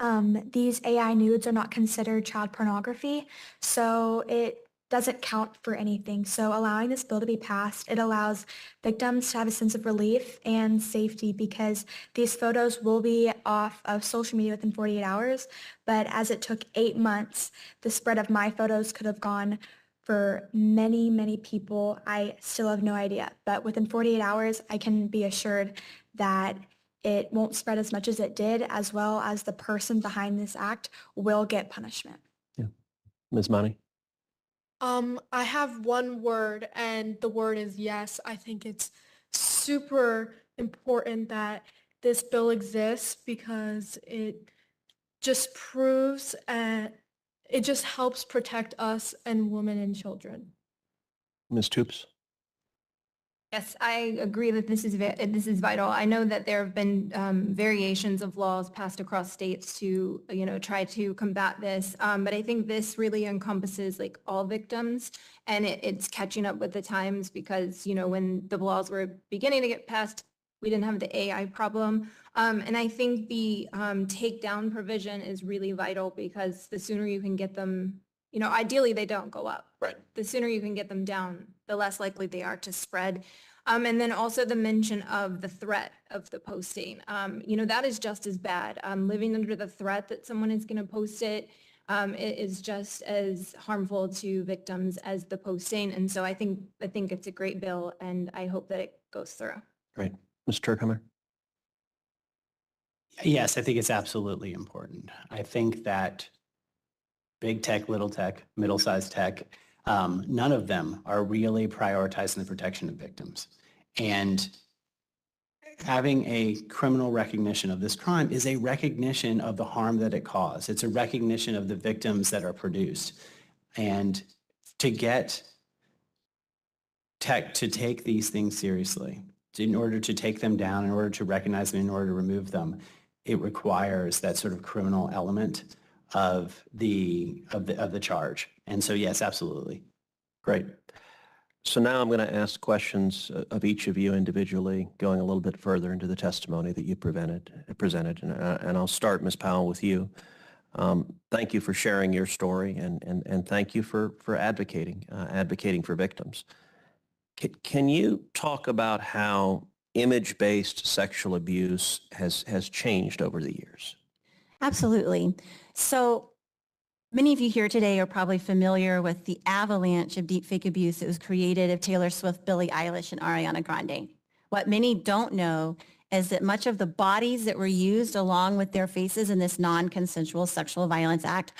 these AI nudes are not considered child pornography, so it doesn't count for anything. So allowing this bill to be passed, it allows victims to have a sense of relief and safety because these photos will be off of social media within 48 hours. But as it took 8 months, the spread of my photos could have gone for many, many people. I still have no idea. But within 48 hours, I can be assured that it won't spread as much as it did, as well as the person behind this act will get punishment. Yeah. Ms. Money? I have one word, and the word is yes. I think it's super important that this bill exists because it just proves and it just helps protect us and women and children. Ms. Toups? Yes, I agree that this is vital. I know that there have been variations of laws passed across states to, try to combat this. But I think this really encompasses like all victims, and it's catching up with the times because, when the laws were beginning to get passed, we didn't have the AI problem. And I think the takedown provision is really vital because the sooner you can get them, ideally they don't go up. Right. The sooner you can get them down, the less likely they are to spread. And then also the mention of the threat of the posting. That is just as bad. Living under the threat that someone is going to post it, it is just as harmful to victims as the posting. And so I think it's a great bill, and I hope that it goes through. Great. Mr. Turkheimer? Yes, I think it's absolutely important. I think that big tech, little tech, middle-sized tech, none of them are really prioritizing the protection of victims. And having a criminal recognition of this crime is a recognition of the harm that it caused. It's a recognition of the victims that are produced. And to get tech to take these things seriously, in order to take them down, in order to recognize them, in order to remove them, it requires that sort of criminal element of the charge. And so, yes, absolutely. Great. So now I'm going to ask questions of each of you individually, going a little bit further into the testimony that you presented. And I'll start, Ms. Powell, with you. Thank you for sharing your story, and thank you for advocating for victims. Can you talk about how image-based sexual abuse has changed over the years? Absolutely. So many of you here today are probably familiar with the avalanche of deepfake abuse that was created of Taylor Swift, Billie Eilish, and Ariana Grande. What many don't know is that much of the bodies that were used along with their faces in this non-consensual sexual violence act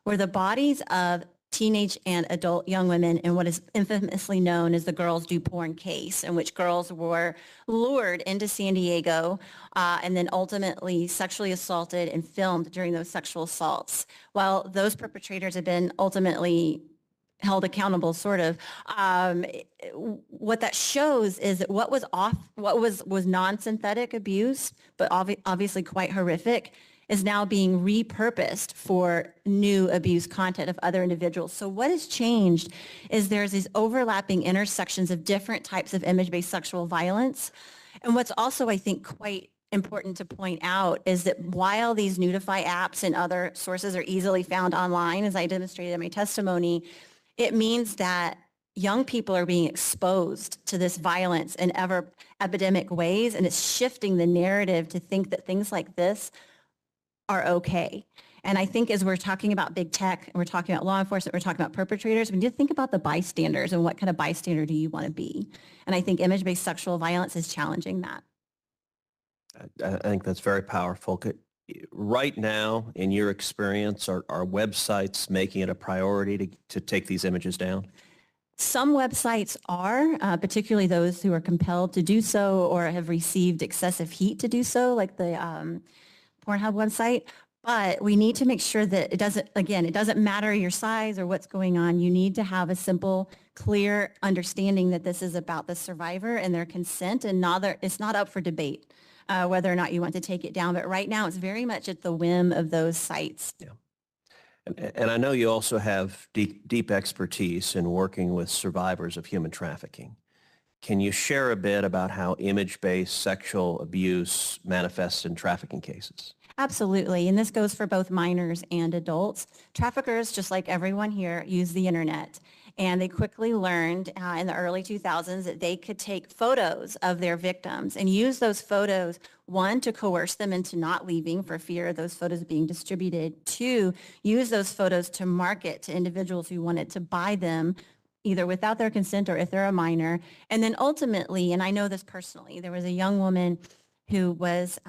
were the bodies of teenage and adult young women in what is infamously known as the Girls Do Porn case, in which girls were lured into San Diego and then ultimately sexually assaulted and filmed during those sexual assaults. While those perpetrators have been ultimately held accountable, sort of, what that shows is that what was non-synthetic abuse, but obviously quite horrific, is now being repurposed for new abuse content of other individuals. So what has changed is there's these overlapping intersections of different types of image-based sexual violence. And what's also, I think, quite important to point out is that while these Nudify apps and other sources are easily found online, as I demonstrated in my testimony, It means that young people are being exposed to this violence in ever epidemic ways, and it's shifting the narrative to think that things like this are okay. And I think as we're talking about big tech, and we're talking about law enforcement, we're talking about perpetrators, we need to think about the bystanders and what kind of bystander do you want to be? And I think image-based sexual violence is challenging that. I think that's very powerful. Right now, in your experience, are websites making it a priority to take these images down? Some websites are, particularly those who are compelled to do so or have received excessive heat to do so, like the Pornhub website. But we need to make sure that it doesn't matter your size or what's going on. You need to have a simple, clear understanding that this is about the survivor and their consent, and it's not up for debate whether or not you want to take it down. But right now, it's very much at the whim of those sites. Yeah. And I know you also have deep expertise in working with survivors of human trafficking. Can you share a bit about how image-based sexual abuse manifests in trafficking cases? Absolutely. And this goes for both minors and adults. Traffickers, just like everyone here, use the internet. And they quickly learned in the early 2000s that they could take photos of their victims and use those photos, one, to coerce them into not leaving for fear of those photos being distributed. Two, use those photos to market to individuals who wanted to buy them either without their consent or if they're a minor. And then ultimately, and I know this personally, there was a young woman who was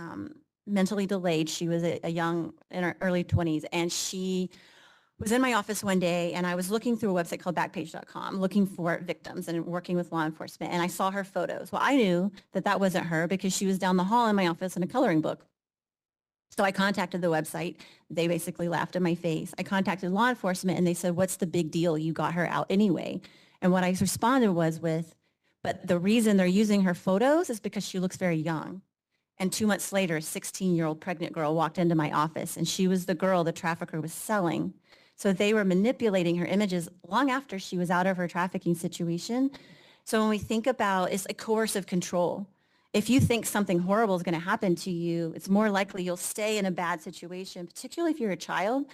mentally delayed. She was a young, in her early 20s, and she was in my office one day, and I was looking through a website called Backpage.com, looking for victims and working with law enforcement, and I saw her photos. Well, I knew that that wasn't her because she was down the hall in my office in a coloring book. So I contacted the website. They basically laughed in my face. I contacted law enforcement, and they said, "What's the big deal? You got her out anyway." And what I responded was but the reason they're using her photos is because she looks very young. And 2 months later, a 16-year-old pregnant girl walked into my office, and she was the girl the trafficker was selling. So they were manipulating her images long after she was out of her trafficking situation. So when we think about, it's a coercive control. If you think something horrible is going to happen to you, it's more likely you'll stay in a bad situation, particularly if you're a child,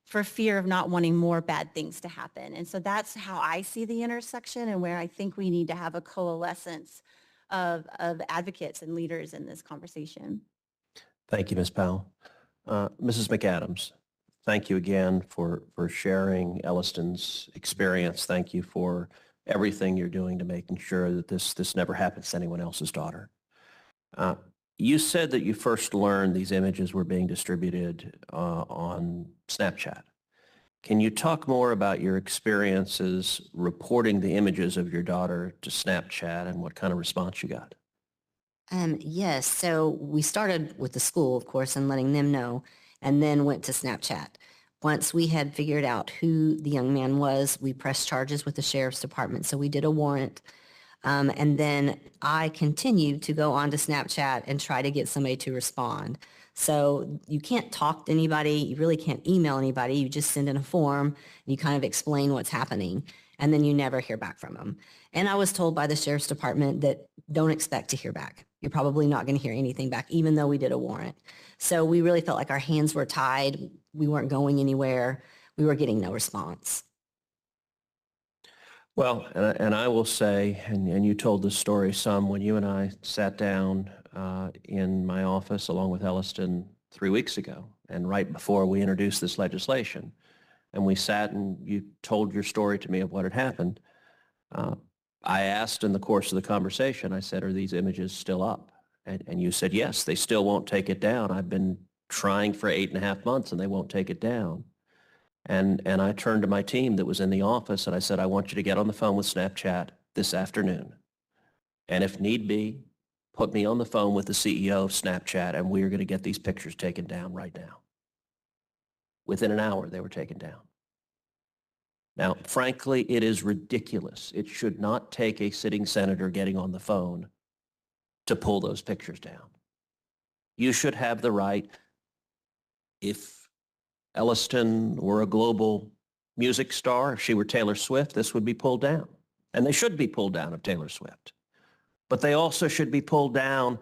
for fear of not wanting more bad things to happen. And so that's how I see the intersection and where I think we need to have a coalescence of advocates and leaders in this conversation. Thank you, Ms. Powell. Mrs. McAdams, thank you again for sharing Ellison's experience. Thank you for everything you're doing to making sure that this never happens to anyone else's daughter. You said that you first learned these images were being distributed on Snapchat. Can you talk more about your experiences reporting the images of your daughter to Snapchat and what kind of response you got? Yes. So we started with the school, of course, and letting them know, and then went to Snapchat. Once we had figured out who the young man was, we pressed charges with the sheriff's department. So we did a warrant. And then I continued to go onto Snapchat and try to get somebody to respond. So you can't talk to anybody. You really can't email anybody. You just send in a form and you kind of explain what's happening. And then you never hear back from them. And I was told by the sheriff's department that don't expect to hear back. You're probably not going to hear anything back, even though we did a warrant. So we really felt like our hands were tied. We weren't going anywhere. We were getting no response. Well, and I will say, and you told this story some when you and I sat down in my office along with Ellison 3 weeks ago, and right before we introduced this legislation. And we sat and you told your story to me of what had happened. I asked in the course of the conversation, I said, "Are these images still up?" And you said, "Yes, they still won't take it down. I've been trying for 8.5 months and they won't take it down." And I turned to my team that was in the office and I said, "I want you to get on the phone with Snapchat this afternoon. And if need be, put me on the phone with the CEO of Snapchat and we are going to get these pictures taken down right now." Within an hour, they were taken down. Now, frankly, it is ridiculous. It should not take a sitting senator getting on the phone to pull those pictures down. You should have the right, if Ellison were a global music star, if she were Taylor Swift, this would be pulled down. And they should be pulled down of Taylor Swift. But they also should be pulled down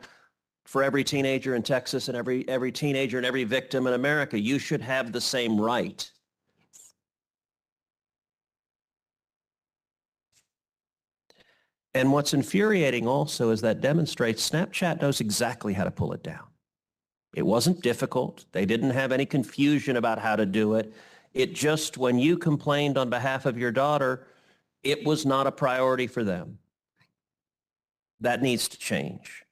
for every teenager in Texas and every teenager and every victim in America. You should have the same right. And what's infuriating also is that demonstrates Snapchat knows exactly how to pull it down. It wasn't difficult. They didn't have any confusion about how to do it. It just, when you complained on behalf of your daughter, it was not a priority for them. That needs to change.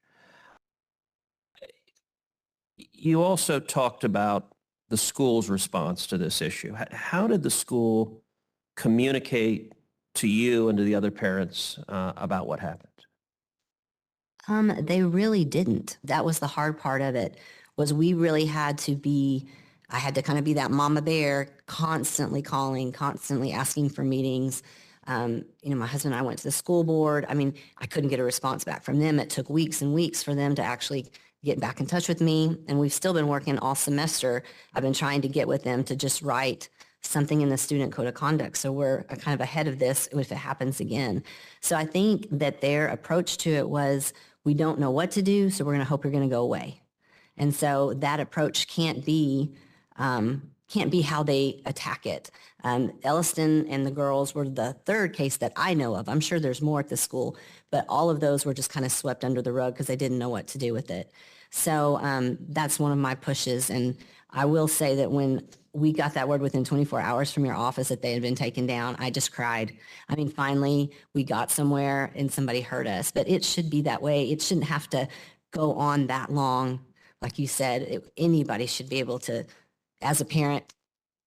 You also talked about the school's response to this issue. How did the school communicate to you and to the other parents about what happened? They really didn't. That was the hard part of it, was we really had to be, I had to kind of be that mama bear, constantly calling, constantly asking for meetings. My husband and I went to the school board. I mean, I couldn't get a response back from them. It took weeks and weeks for them to actually get back in touch with me. And we've still been working all semester. I've been trying to get with them to just write something in the student code of conduct. So we're kind of ahead of this if it happens again. So I think that their approach to it was, we don't know what to do, so we're going to hope you're going to go away. And so that approach can't be how they attack it. Ellison and the girls were the third case that I know of. I'm sure there's more at the school, but all of those were just kind of swept under the rug because they didn't know what to do with it. So that's one of my pushes. And I will say that when we got that word within 24 hours from your office that they had been taken down, I just cried. I mean, finally, we got somewhere and somebody heard us. But it should be that way. It shouldn't have to go on that long. Like you said, anybody should be able to, as a parent,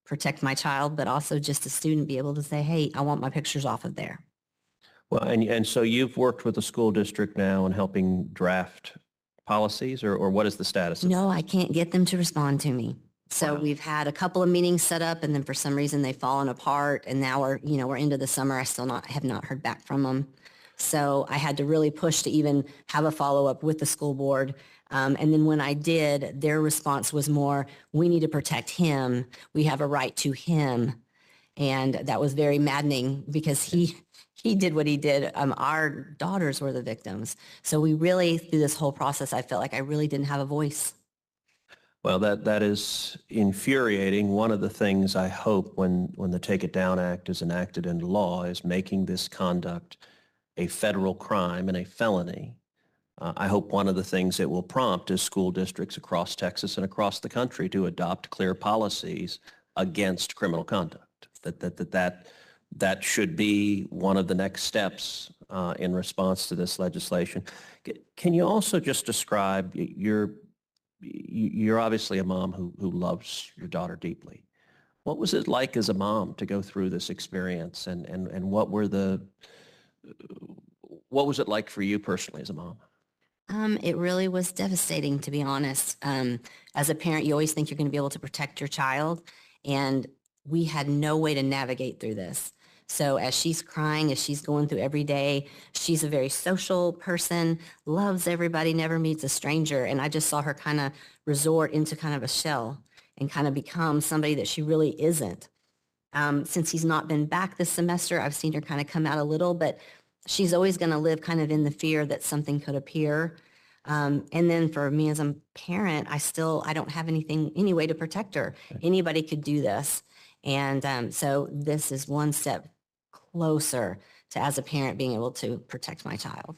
protect my child, but also just a student be able to say, hey, I want my pictures off of there. Well, and so you've worked with the school district now in helping draft policies, or what is the status of No, I can't get them to respond to me. So Wow. we've had a couple of meetings set up, and then for some reason they've fallen apart, and now we're into the summer. I still have not heard back from them. So I had to really push to even have a follow-up with the school board. And then when I did, their response was more, we need to protect him. We have a right to him. And that was very maddening because he did what he did. Our daughters were the victims. So we really, through this whole process, I felt like I really didn't have a voice. Well, that is infuriating. One of the things I hope when the Take It Down Act is enacted into law is making this conduct a federal crime and a felony. I hope one of the things it will prompt is school districts across Texas and across the country to adopt clear policies against criminal conduct. That should be one of the next steps in response to this legislation. Can you also just describe, you're obviously a mom who loves your daughter deeply. What was it like as a mom to go through this experience, and what was it like for you personally as a mom? It really was devastating, to be honest. As a parent, you always think you're going to be able to protect your child, and we had no way to navigate through this. So as she's crying, as she's going through every day, she's a very social person, loves everybody, never meets a stranger. And I just saw her kind of resort into kind of a shell and kind of become somebody that she really isn't. Since he's not been back this semester, I've seen her kind of come out a little, but she's always going to live kind of in the fear that something could appear. And then for me as a parent, I don't have any way to protect her. Anybody could do this. And so this is one step closer to, as a parent, being able to protect my child.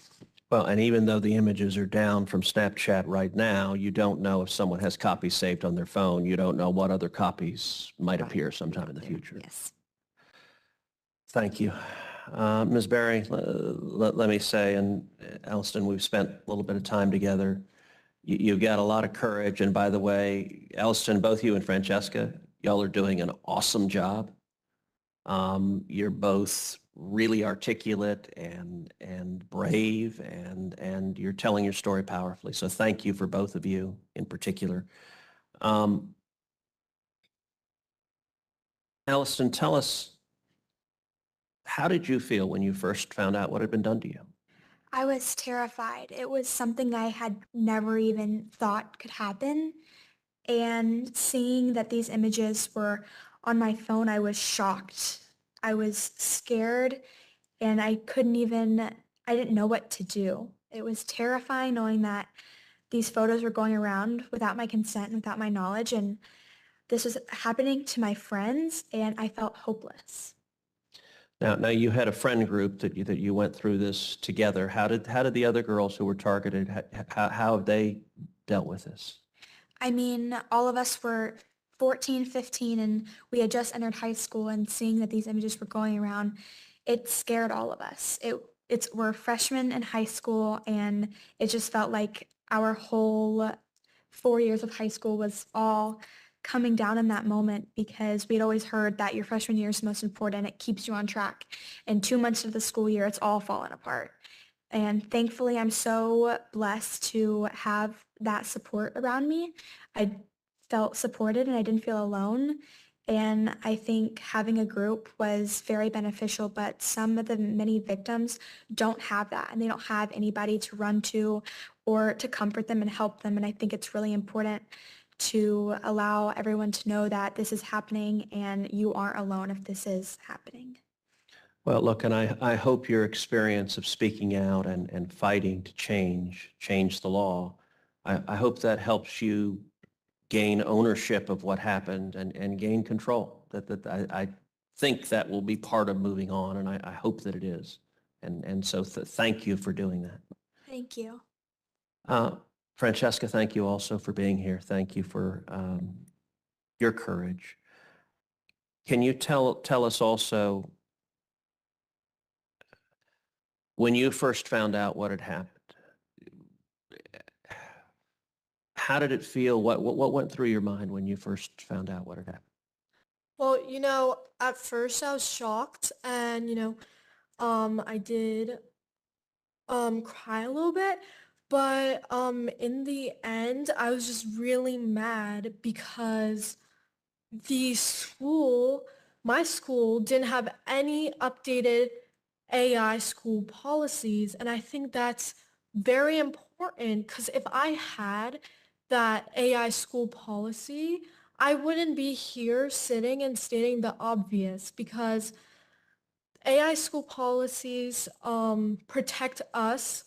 Well, and even though the images are down from Snapchat right now, you don't know if someone has copies saved on their phone. You don't know what other copies might appear sometime in the future. Yes. Thank you. Ms. Berry, let me say, and Ellison, we've spent a little bit of time together. You've got a lot of courage. And by the way, Ellison, both you and Franchesca, y'all are doing an awesome job. You're both really articulate and brave, and you're telling your story powerfully. So thank you for both of you in particular. Ellison, tell us, how did you feel when you first found out what had been done to you? I was terrified. It was something I had never even thought could happen. And seeing that these images were on my phone, I was shocked. I was scared, and I didn't know what to do. It was terrifying knowing that these photos were going around without my consent and without my knowledge, and this was happening to my friends, and I felt hopeless. Now you had a friend group that you went through this together. How did the other girls who were targeted, how have they dealt with this? I mean, all of us were 14, 15, and we had just entered high school, and seeing that these images were going around, it scared all of us. We're freshmen in high school, and it just felt like our whole 4 years of high school was all coming down in that moment, because we'd always heard that your freshman year is most important. It keeps you on track. And 2 months into the school year, it's all fallen apart. And thankfully, I'm so blessed to have that support around me. I felt supported and I didn't feel alone. And I think having a group was very beneficial, but some of the many victims don't have that, and they don't have anybody to run to or to comfort them and help them. And I think it's really important to allow everyone to know that this is happening and you aren't alone if this is happening. Well, look, and I hope your experience of speaking out and fighting to change the law, I hope that helps you gain ownership of what happened and gain control. I think that will be part of moving on, and I hope that it is. And so thank you for doing that. Thank you. Franchesca, thank you also for being here. Thank you for your courage. Can you tell us also, when you first found out what had happened, how did it feel? What went through your mind when you first found out what had happened? Well, at first I was shocked, and, I did cry a little bit, but in the end, I was just really mad because my school didn't have any updated AI school policies, and I think that's very important, because if I had that AI school policy, I wouldn't be here sitting and stating the obvious, because AI school policies protect us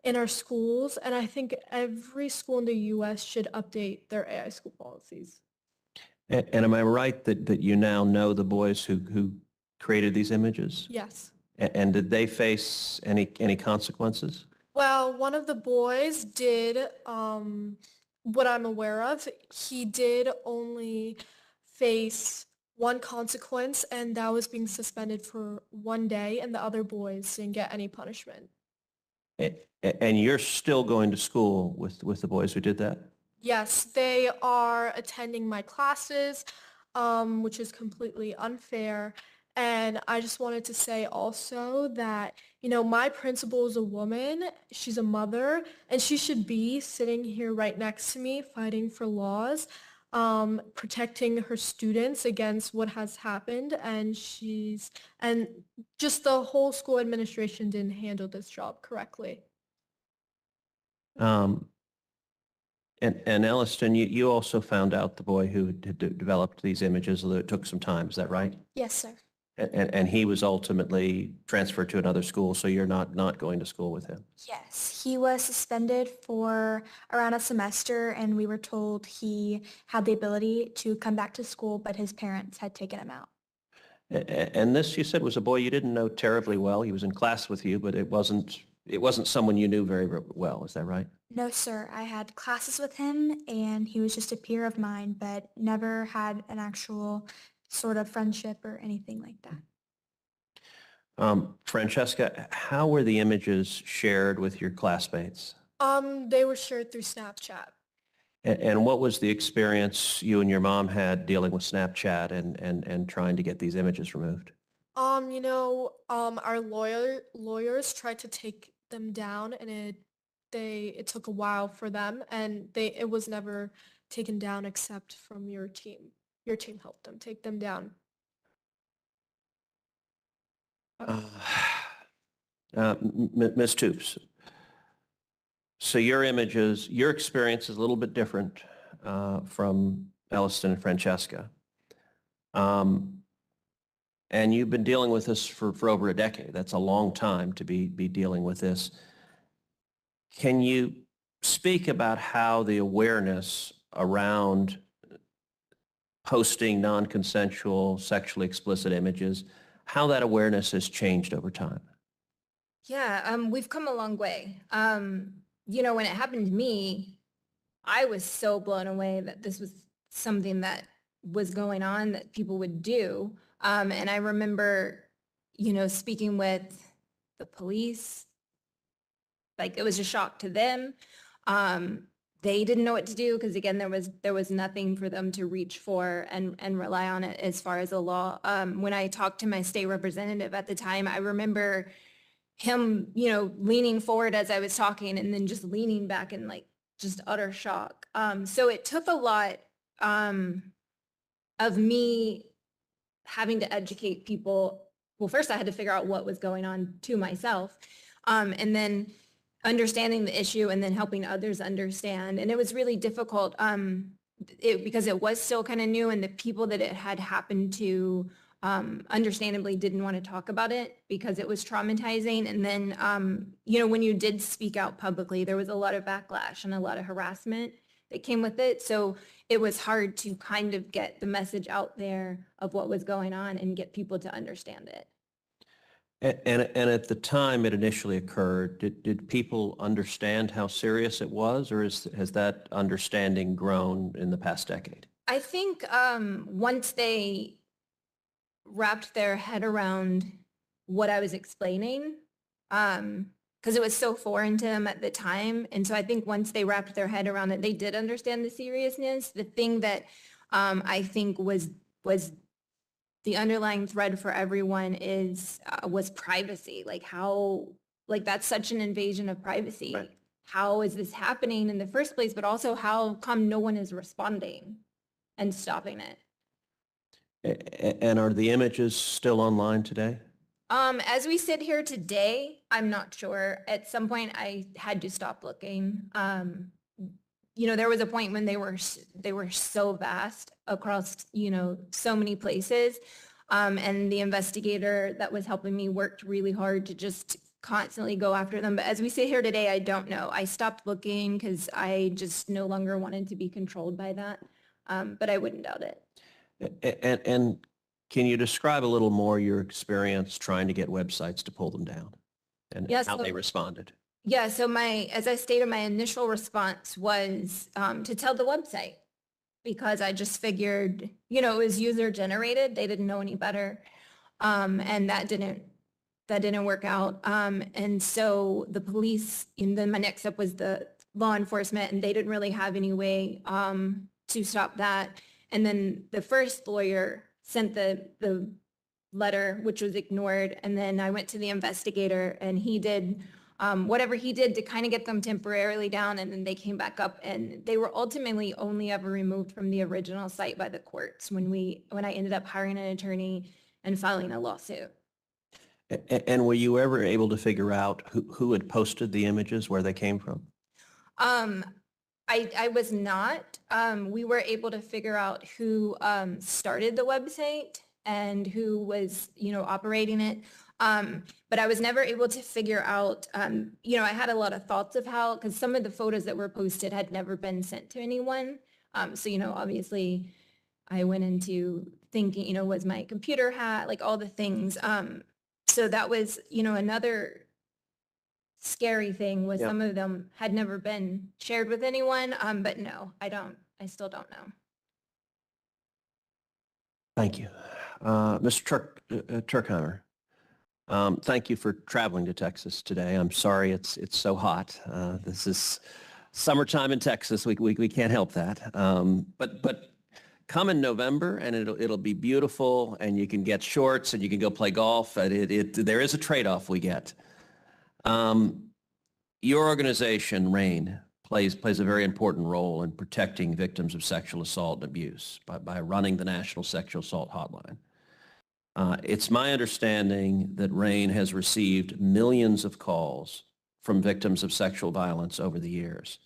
in our schools, and I think every school in the U.S. should update their AI school policies. And am I right that you now know the boys who created these images? Yes. And did they face any consequences? Well, one of the boys did, what I'm aware of, he did only face one consequence, and that was being suspended for 1 day, and the other boys didn't get any punishment. And you're still going to school with the boys who did that? Yes, they are attending my classes, which is completely unfair. And I just wanted to say also that, my principal is a woman, she's a mother, and she should be sitting here right next to me fighting for laws, protecting her students against what has happened, and just the whole school administration didn't handle this job correctly. And Ellison, you also found out the boy who had developed these images, although it took some time. Is that right? Yes, sir. And he was ultimately transferred to another school, so you're not going to school with him? Yes, he was suspended for around a semester, and we were told he had the ability to come back to school, but his parents had taken him out. And this, you said, was a boy you didn't know terribly well. He was in class with you, but it wasn't someone you knew very well. Is that right? No, sir. I had classes with him, and he was just a peer of mine, but never had an actual sort of friendship or anything like that. Franchesca, how were the images shared with your classmates? They were shared through Snapchat. And what was the experience you and your mom had dealing with Snapchat and trying to get these images removed? Our lawyers tried to take them down, and it took a while for them, and it was never taken down except from your team. Your team helped them take them down. Ms. Toups, so your experience is a little bit different from Ellison and Franchesca. And you've been dealing with this for over a decade. That's a long time to be dealing with this. Can you speak about how the awareness around posting non-consensual, sexually explicit images, how that awareness has changed over time. Yeah, we've come a long way. When it happened to me, I was so blown away that this was something that was going on that people would do. And I remember, speaking with the police, like it was a shock to them. They didn't know what to do because again, there was nothing for them to reach for and rely on it as far as the law. When I talked to my state representative at the time, I remember him, leaning forward as I was talking and then just leaning back in like just utter shock. So it took a lot of me having to educate people. Well, first I had to figure out what was going on to myself, and then understanding the issue and then helping others understand. And it was really difficult because it was still kind of new, and the people that it had happened to understandably didn't want to talk about it because it was traumatizing. And then, when you did speak out publicly, there was a lot of backlash and a lot of harassment that came with it. So it was hard to kind of get the message out there of what was going on and get people to understand it. And at the time it initially occurred, did people understand how serious it was, or has that understanding grown in the past decade? I think once they wrapped their head around what I was explaining, because it was so foreign to them at the time. And so I think once they wrapped their head around it, they did understand the seriousness. The thing that I think was the underlying thread for everyone was privacy. Like that's such an invasion of privacy. Right. How is this happening in the first place? But also how come no one is responding and stopping it? And are the images still online today? As we sit here today, I'm not sure. At some point, I had to stop looking. There was a point when they were so vast across, so many places. And the investigator that was helping me worked really hard to just constantly go after them. But as we sit here today, I don't know. I stopped looking because I just no longer wanted to be controlled by that. But I wouldn't doubt it. And can you describe a little more your experience trying to get websites to pull them down and how they responded? Yeah, so as I stated, my initial response was to tell the website because I just figured, it was user generated. They didn't know any better. And that didn't work out. And so the police, and then my next step was the law enforcement, and they didn't really have any way to stop that. And then the first lawyer sent the letter, which was ignored. And then I went to the investigator and he did whatever he did to kind of get them temporarily down. And then they came back up and they were ultimately only ever removed from the original site by the courts when I ended up hiring an attorney and filing a lawsuit. And were you ever able to figure out who had posted the images, where they came from? I was not. We were able to figure out who started the website and who was, operating it. But I was never able to figure out, I had a lot of thoughts of how, because some of the photos that were posted had never been sent to anyone. So, obviously I went into thinking, was my computer hacked, like all the things. So that was, another scary thing was some of them had never been shared with anyone. But no, I still don't know. Thank you. Mr. Turkheimer, thank you for traveling to Texas today. I'm sorry it's so hot. This is summertime in Texas. We can't help that. But come in November and it'll be beautiful, and you can get shorts and you can go play golf. There is a trade-off we get. Your organization, RAIN, plays a very important role in protecting victims of sexual assault and abuse by running the National Sexual Assault Hotline. It's my understanding that RAIN has received millions of calls from victims of sexual violence over the years.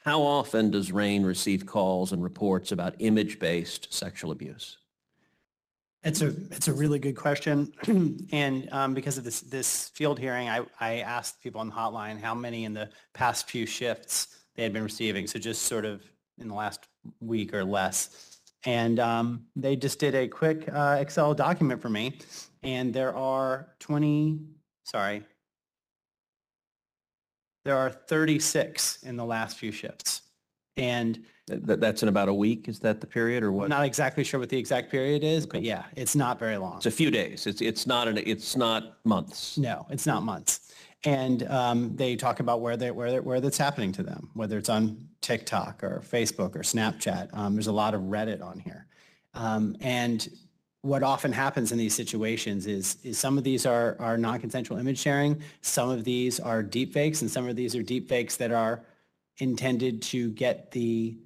How often does RAIN receive calls and reports about image-based sexual abuse? It's a really good question. And because of this field hearing, I asked people on the hotline how many in the past few shifts they had been receiving. So just sort of in the last week or less. And they just did a quick Excel document for me. And there are 36 in the last few shifts. And That's in about a week. Is that the period or I'm what? not exactly sure what the exact period is, but Okay. yeah, it's not very long. It's a few days. It's not months. No, it's not months. And they talk about where that's happening to them, whether it's on TikTok or Facebook or Snapchat. There's a lot of Reddit on here. And what often happens in these situations is some of these are non-consensual image sharing. Some of these are deep fakes, and some of these are deep fakes that are intended to get the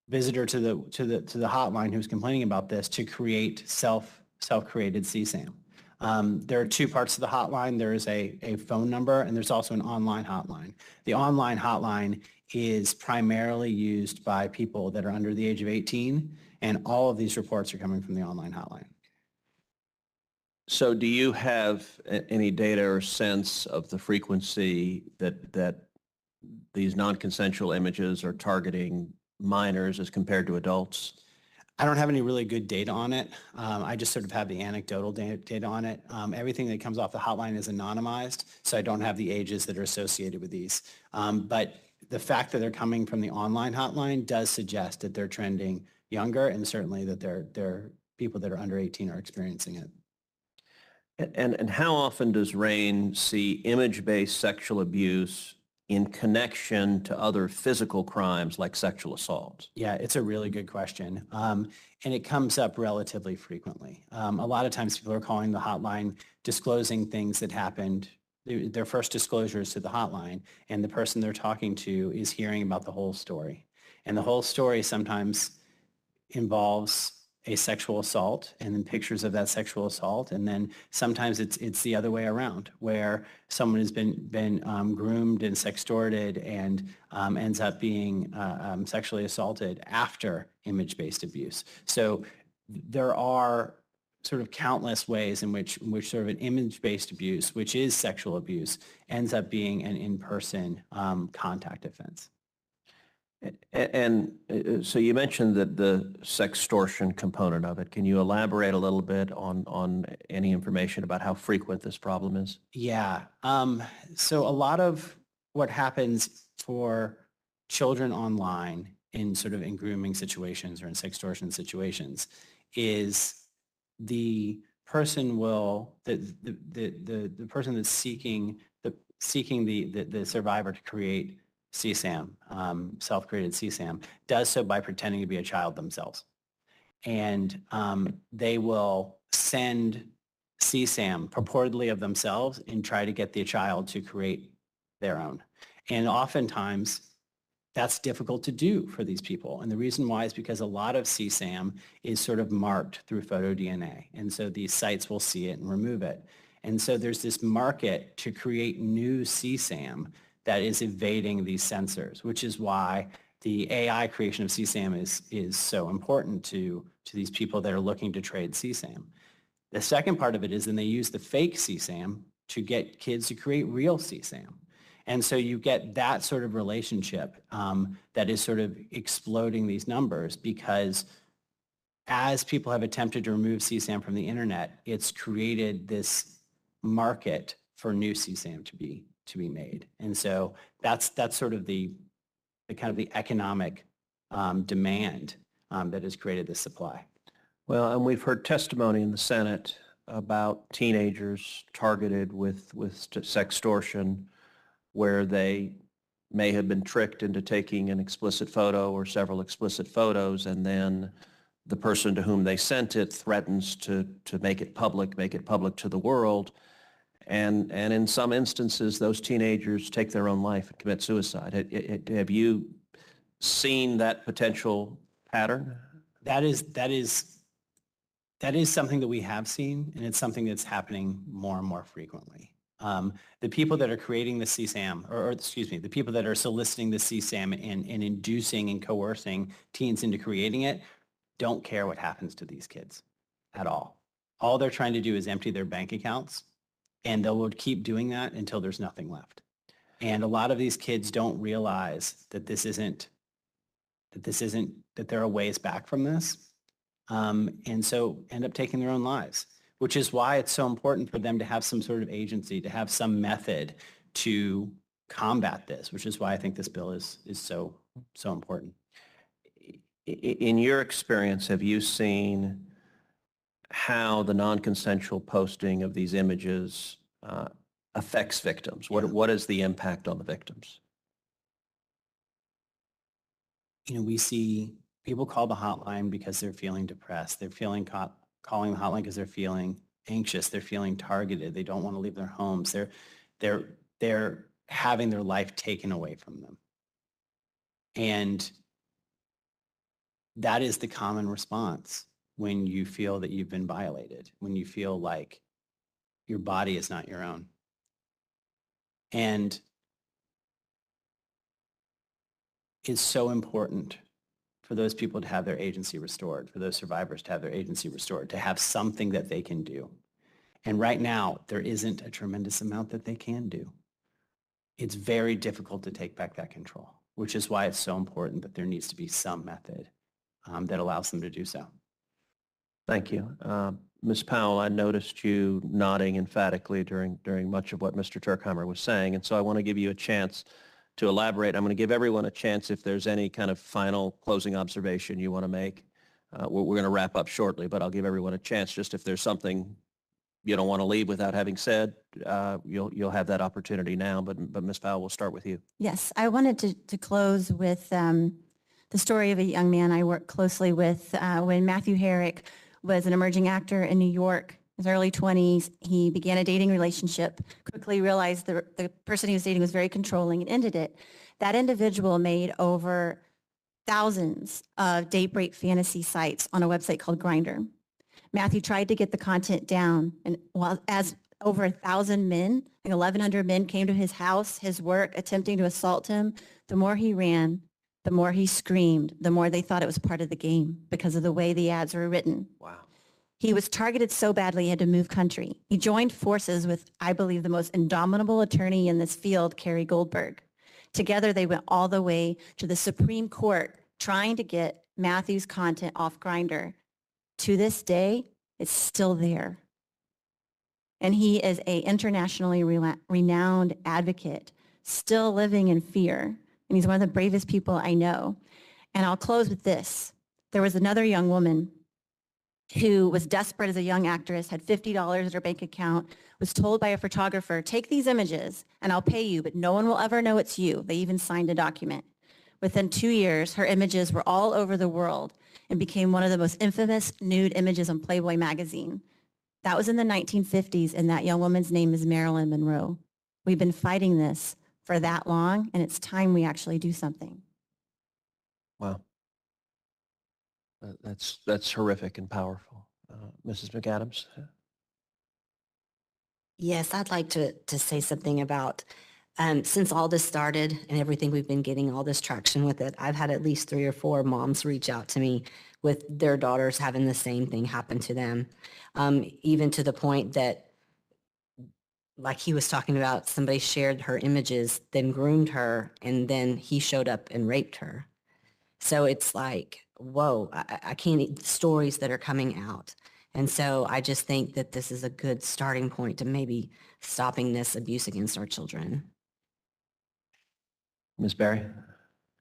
visitor to the hotline who's complaining about this to create self-created CSAM. There are two parts of the hotline. There is a phone number, and there's also an online hotline. The online hotline is primarily used by people that are under the age of 18, and all of these reports are coming from the online hotline. So do you have any data or sense of the frequency that these non-consensual images are targeting minors as compared to adults? I don't have any really good data on it. I just sort of have the anecdotal data on it. Everything that comes off the hotline is anonymized, so I don't have the ages that are associated with these. But the fact that they're coming from the online hotline does suggest that they're trending younger, and certainly that they're people that are under 18 are experiencing it. And how often does RAIN see image-based sexual abuse in connection to other physical crimes like sexual assault? Yeah, it's a really good question. And it comes up relatively frequently. A lot of times people are calling the hotline, disclosing things that happened, their first disclosures to the hotline, and the person they're talking to is hearing about the whole story. And the whole story sometimes involves a sexual assault and then pictures of that sexual assault. And then sometimes it's the other way around, where someone has been groomed and sextorted and ends up being sexually assaulted after image-based abuse. So there are sort of countless ways in which sort of an image-based abuse, which is sexual abuse, ends up being an in-person contact offense. And so you mentioned that the sextortion component of it. Can you elaborate a little bit on any information about how frequent this problem is? Yeah. So a lot of what happens for children online in grooming situations or in sextortion situations is the person the person that's seeking the survivor to create CSAM, self-created CSAM, does so by pretending to be a child themselves. And they will send CSAM purportedly of themselves and try to get the child to create their own. And oftentimes that's difficult to do for these people. And the reason why is because a lot of CSAM is sort of marked through photo DNA. And so these sites will see it and remove it. And so there's this market to create new CSAM that is evading these censors, which is why the AI creation of CSAM is so important to these people that are looking to trade CSAM. The second part of it is then they use the fake CSAM to get kids to create real CSAM. And so you get that sort of relationship that is sort of exploding these numbers, because as people have attempted to remove CSAM from the internet, it's created this market for new CSAM to be made. And so that's sort of the kind of the economic demand that has created this supply. Well, and we've heard testimony in the Senate about teenagers targeted with sextortion, where they may have been tricked into taking an explicit photo or several explicit photos, and then the person to whom they sent it threatens to make it public to the world. And in some instances, those teenagers take their own life and commit suicide. Have you seen that potential pattern? That is something that we have seen, and it's something that's happening more and more frequently. The people that are creating the CSAM, or excuse me, the people that are soliciting the CSAM and inducing and coercing teens into creating it, don't care what happens to these kids at all. All they're trying to do is empty their bank accounts, and they will keep doing that until there's nothing left. And a lot of these kids don't realize that there are ways back from this. and so end up taking their own lives, which is why it's so important for them to have some sort of agency, to have some method to combat this, which is why I think this bill is so important. In your experience, have you seen how the non-consensual posting of these images affects victims? What is the impact on the victims? We see people call the hotline because they're feeling depressed. They're calling the hotline because they're feeling anxious. They're feeling targeted. They don't want to leave their homes. They're having their life taken away from them. And that is the common response when you feel that you've been violated, when you feel like your body is not your own. And it's so important for those people to have their agency restored, for those survivors to have their agency restored, to have something that they can do. And right now, there isn't a tremendous amount that they can do. It's very difficult to take back that control, which is why it's so important that there needs to be some method that allows them to do so. Thank you. Ms. Powell, I noticed you nodding emphatically during much of what Mr. Turkheimer was saying, and so I want to give you a chance to elaborate. I'm going to give everyone a chance if there's any kind of final closing observation you want to make. We're going to wrap up shortly, but I'll give everyone a chance. Just if there's something you don't want to leave without having said, you'll have that opportunity now. But Ms. Powell, we'll start with you. Yes, I wanted to close with the story of a young man I worked closely with when Matthew Herrick was an emerging actor in New York. In his early 20s, he began a dating relationship, quickly realized the person he was dating was very controlling and ended it. That individual made over thousands of date rape fantasy sites on a website called Grindr. Matthew tried to get the content down, and as over 1,000 men, like 1,100 men came to his house, his work, attempting to assault him, the more he ran, the more he screamed, the more they thought it was part of the game because of the way the ads were written. Wow. He was targeted so badly he had to move country. He joined forces with, I believe, the most indomitable attorney in this field, Carrie Goldberg. Together, they went all the way to the Supreme Court trying to get Matthew's content off Grindr. To this day, it's still there. And he is an internationally renowned advocate, still living in fear. And he's one of the bravest people I know. And I'll close with this. There was another young woman who was desperate as a young actress, had $50 in her bank account, was told by a photographer, take these images and I'll pay you, but no one will ever know it's you. They even signed a document. Within 2 years, her images were all over the world and became one of the most infamous nude images on Playboy magazine. That was in the 1950s, and that young woman's name is Marilyn Monroe. We've been fighting this for that long, and it's time we actually do something. Wow. That's horrific and powerful. Mrs. McAdams? Yes, I'd like to say something about, since all this started and everything we've been getting, all this traction with it, I've had at least 3 or 4 moms reach out to me with their daughters having the same thing happen to them, even to the point that, like he was talking about, somebody shared her images, then groomed her, and then he showed up and raped her. So it's like, whoa, I can't, stories that are coming out. And so I just think that this is a good starting point to maybe stopping this abuse against our children. Ms. Berry?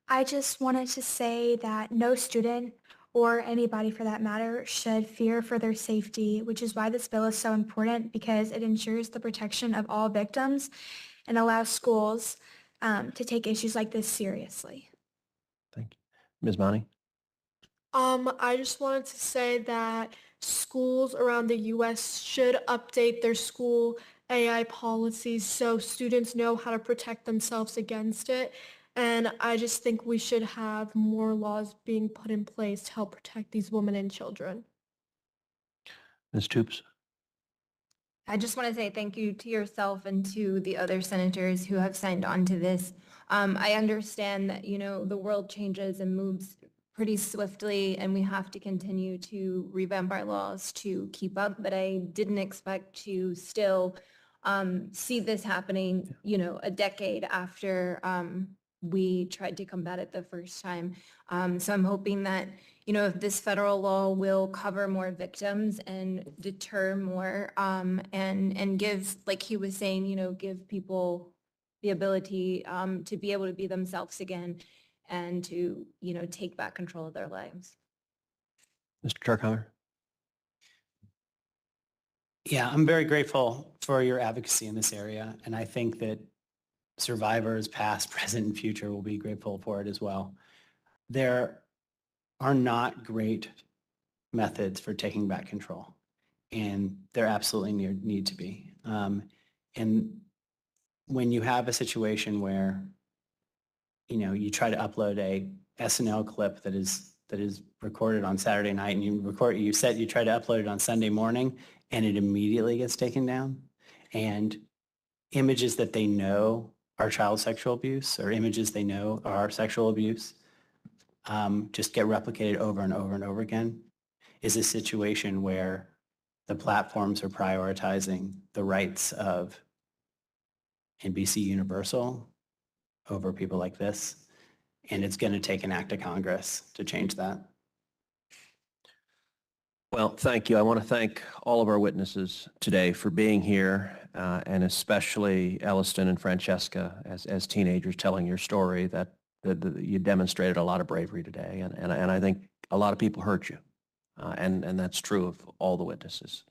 I just wanted to say that no student or anybody for that matter should fear for their safety, which is why this bill is so important, because it ensures the protection of all victims and allows schools to take issues like this seriously. Thank you. Ms. Mani? I just wanted to say that schools around the U.S. should update their school AI policies so students know how to protect themselves against it. And I just think we should have more laws being put in place to help protect these women and children. Ms. Toups? I just want to say thank you to yourself and to the other senators who have signed on to this. I understand that, the world changes and moves pretty swiftly, and we have to continue to revamp our laws to keep up, but I didn't expect to still see this happening, a decade after we tried to combat it the first time. So I'm hoping that, if this federal law will cover more victims and deter more, and give, like he was saying, give people the ability to be able to be themselves again and to, take back control of their lives. Mr. Turkheimer? Yeah, I'm very grateful for your advocacy in this area, and I think that survivors, past, present, and future, will be grateful for it as well. There are not great methods for taking back control, and there absolutely need to be. And when you have a situation where, you try to upload a SNL clip that is recorded on Saturday night, and you try to upload it on Sunday morning, and it immediately gets taken down, and images that they know are child sexual abuse or images they know are sexual abuse just get replicated over and over and over again, is a situation where the platforms are prioritizing the rights of NBC Universal over people like this. And it's going to take an act of Congress to change that. Well, thank you. I want to thank all of our witnesses today for being here, and especially Ellison and Franchesca as teenagers telling your story. That you demonstrated a lot of bravery today, and I think a lot of people heard you, and that's true of all the witnesses.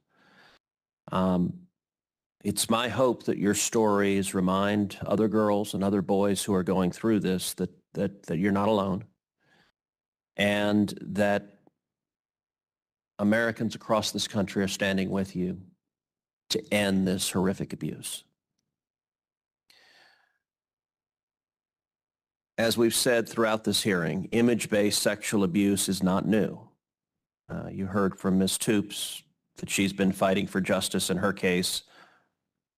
It's my hope that your stories remind other girls and other boys who are going through this that you're not alone, and that Americans across this country are standing with you to end this horrific abuse. As we've said throughout this hearing, image-based sexual abuse is not new. You heard from Ms. Toups that she's been fighting for justice in her case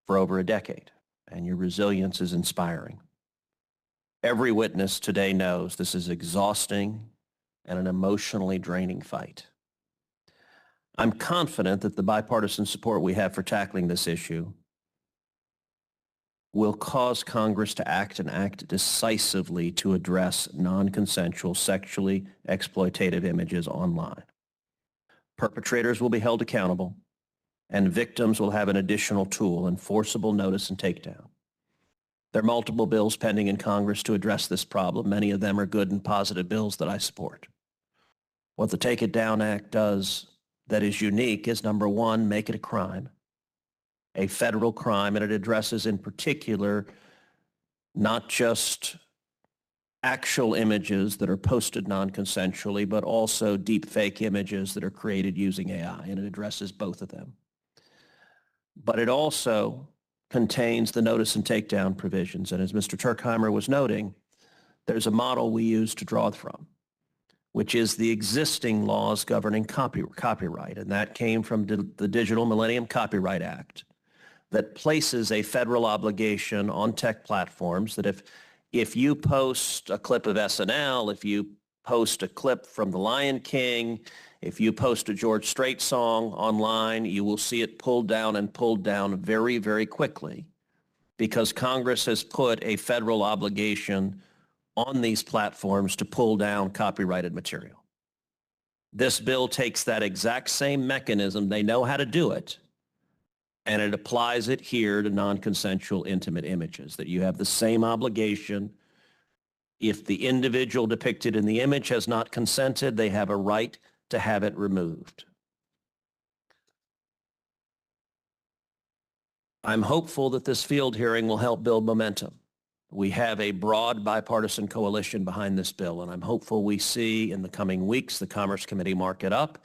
for over a decade, and your resilience is inspiring. Every witness today knows this is exhausting and an emotionally draining fight. I'm confident that the bipartisan support we have for tackling this issue will cause Congress to act and act decisively to address non-consensual sexually exploitative images online. Perpetrators will be held accountable, and victims will have an additional tool, enforceable notice and takedown. There are multiple bills pending in Congress to address this problem. Many of them are good and positive bills that I support. What the Take It Down Act does that is unique is, number one, make it a crime, a federal crime, and it addresses in particular not just actual images that are posted non-consensually, but also deep fake images that are created using AI, and it addresses both of them. But it also contains the notice and takedown provisions, and as Mr. Turkheimer was noting, there's a model we use to draw from, which is the existing laws governing copyright, and that came from the Digital Millennium Copyright Act that places a federal obligation on tech platforms that if you post a clip of SNL, if you post a clip from The Lion King, if you post a George Strait song online, you will see it pulled down very, very quickly, because Congress has put a federal obligation on these platforms to pull down copyrighted material. This bill takes that exact same mechanism, they know how to do it, and it applies it here to non-consensual intimate images, that you have the same obligation. If the individual depicted in the image has not consented, they have a right to have it removed. I'm hopeful that this field hearing will help build momentum. We have a broad bipartisan coalition behind this bill, and I'm hopeful we see in the coming weeks the Commerce Committee mark it up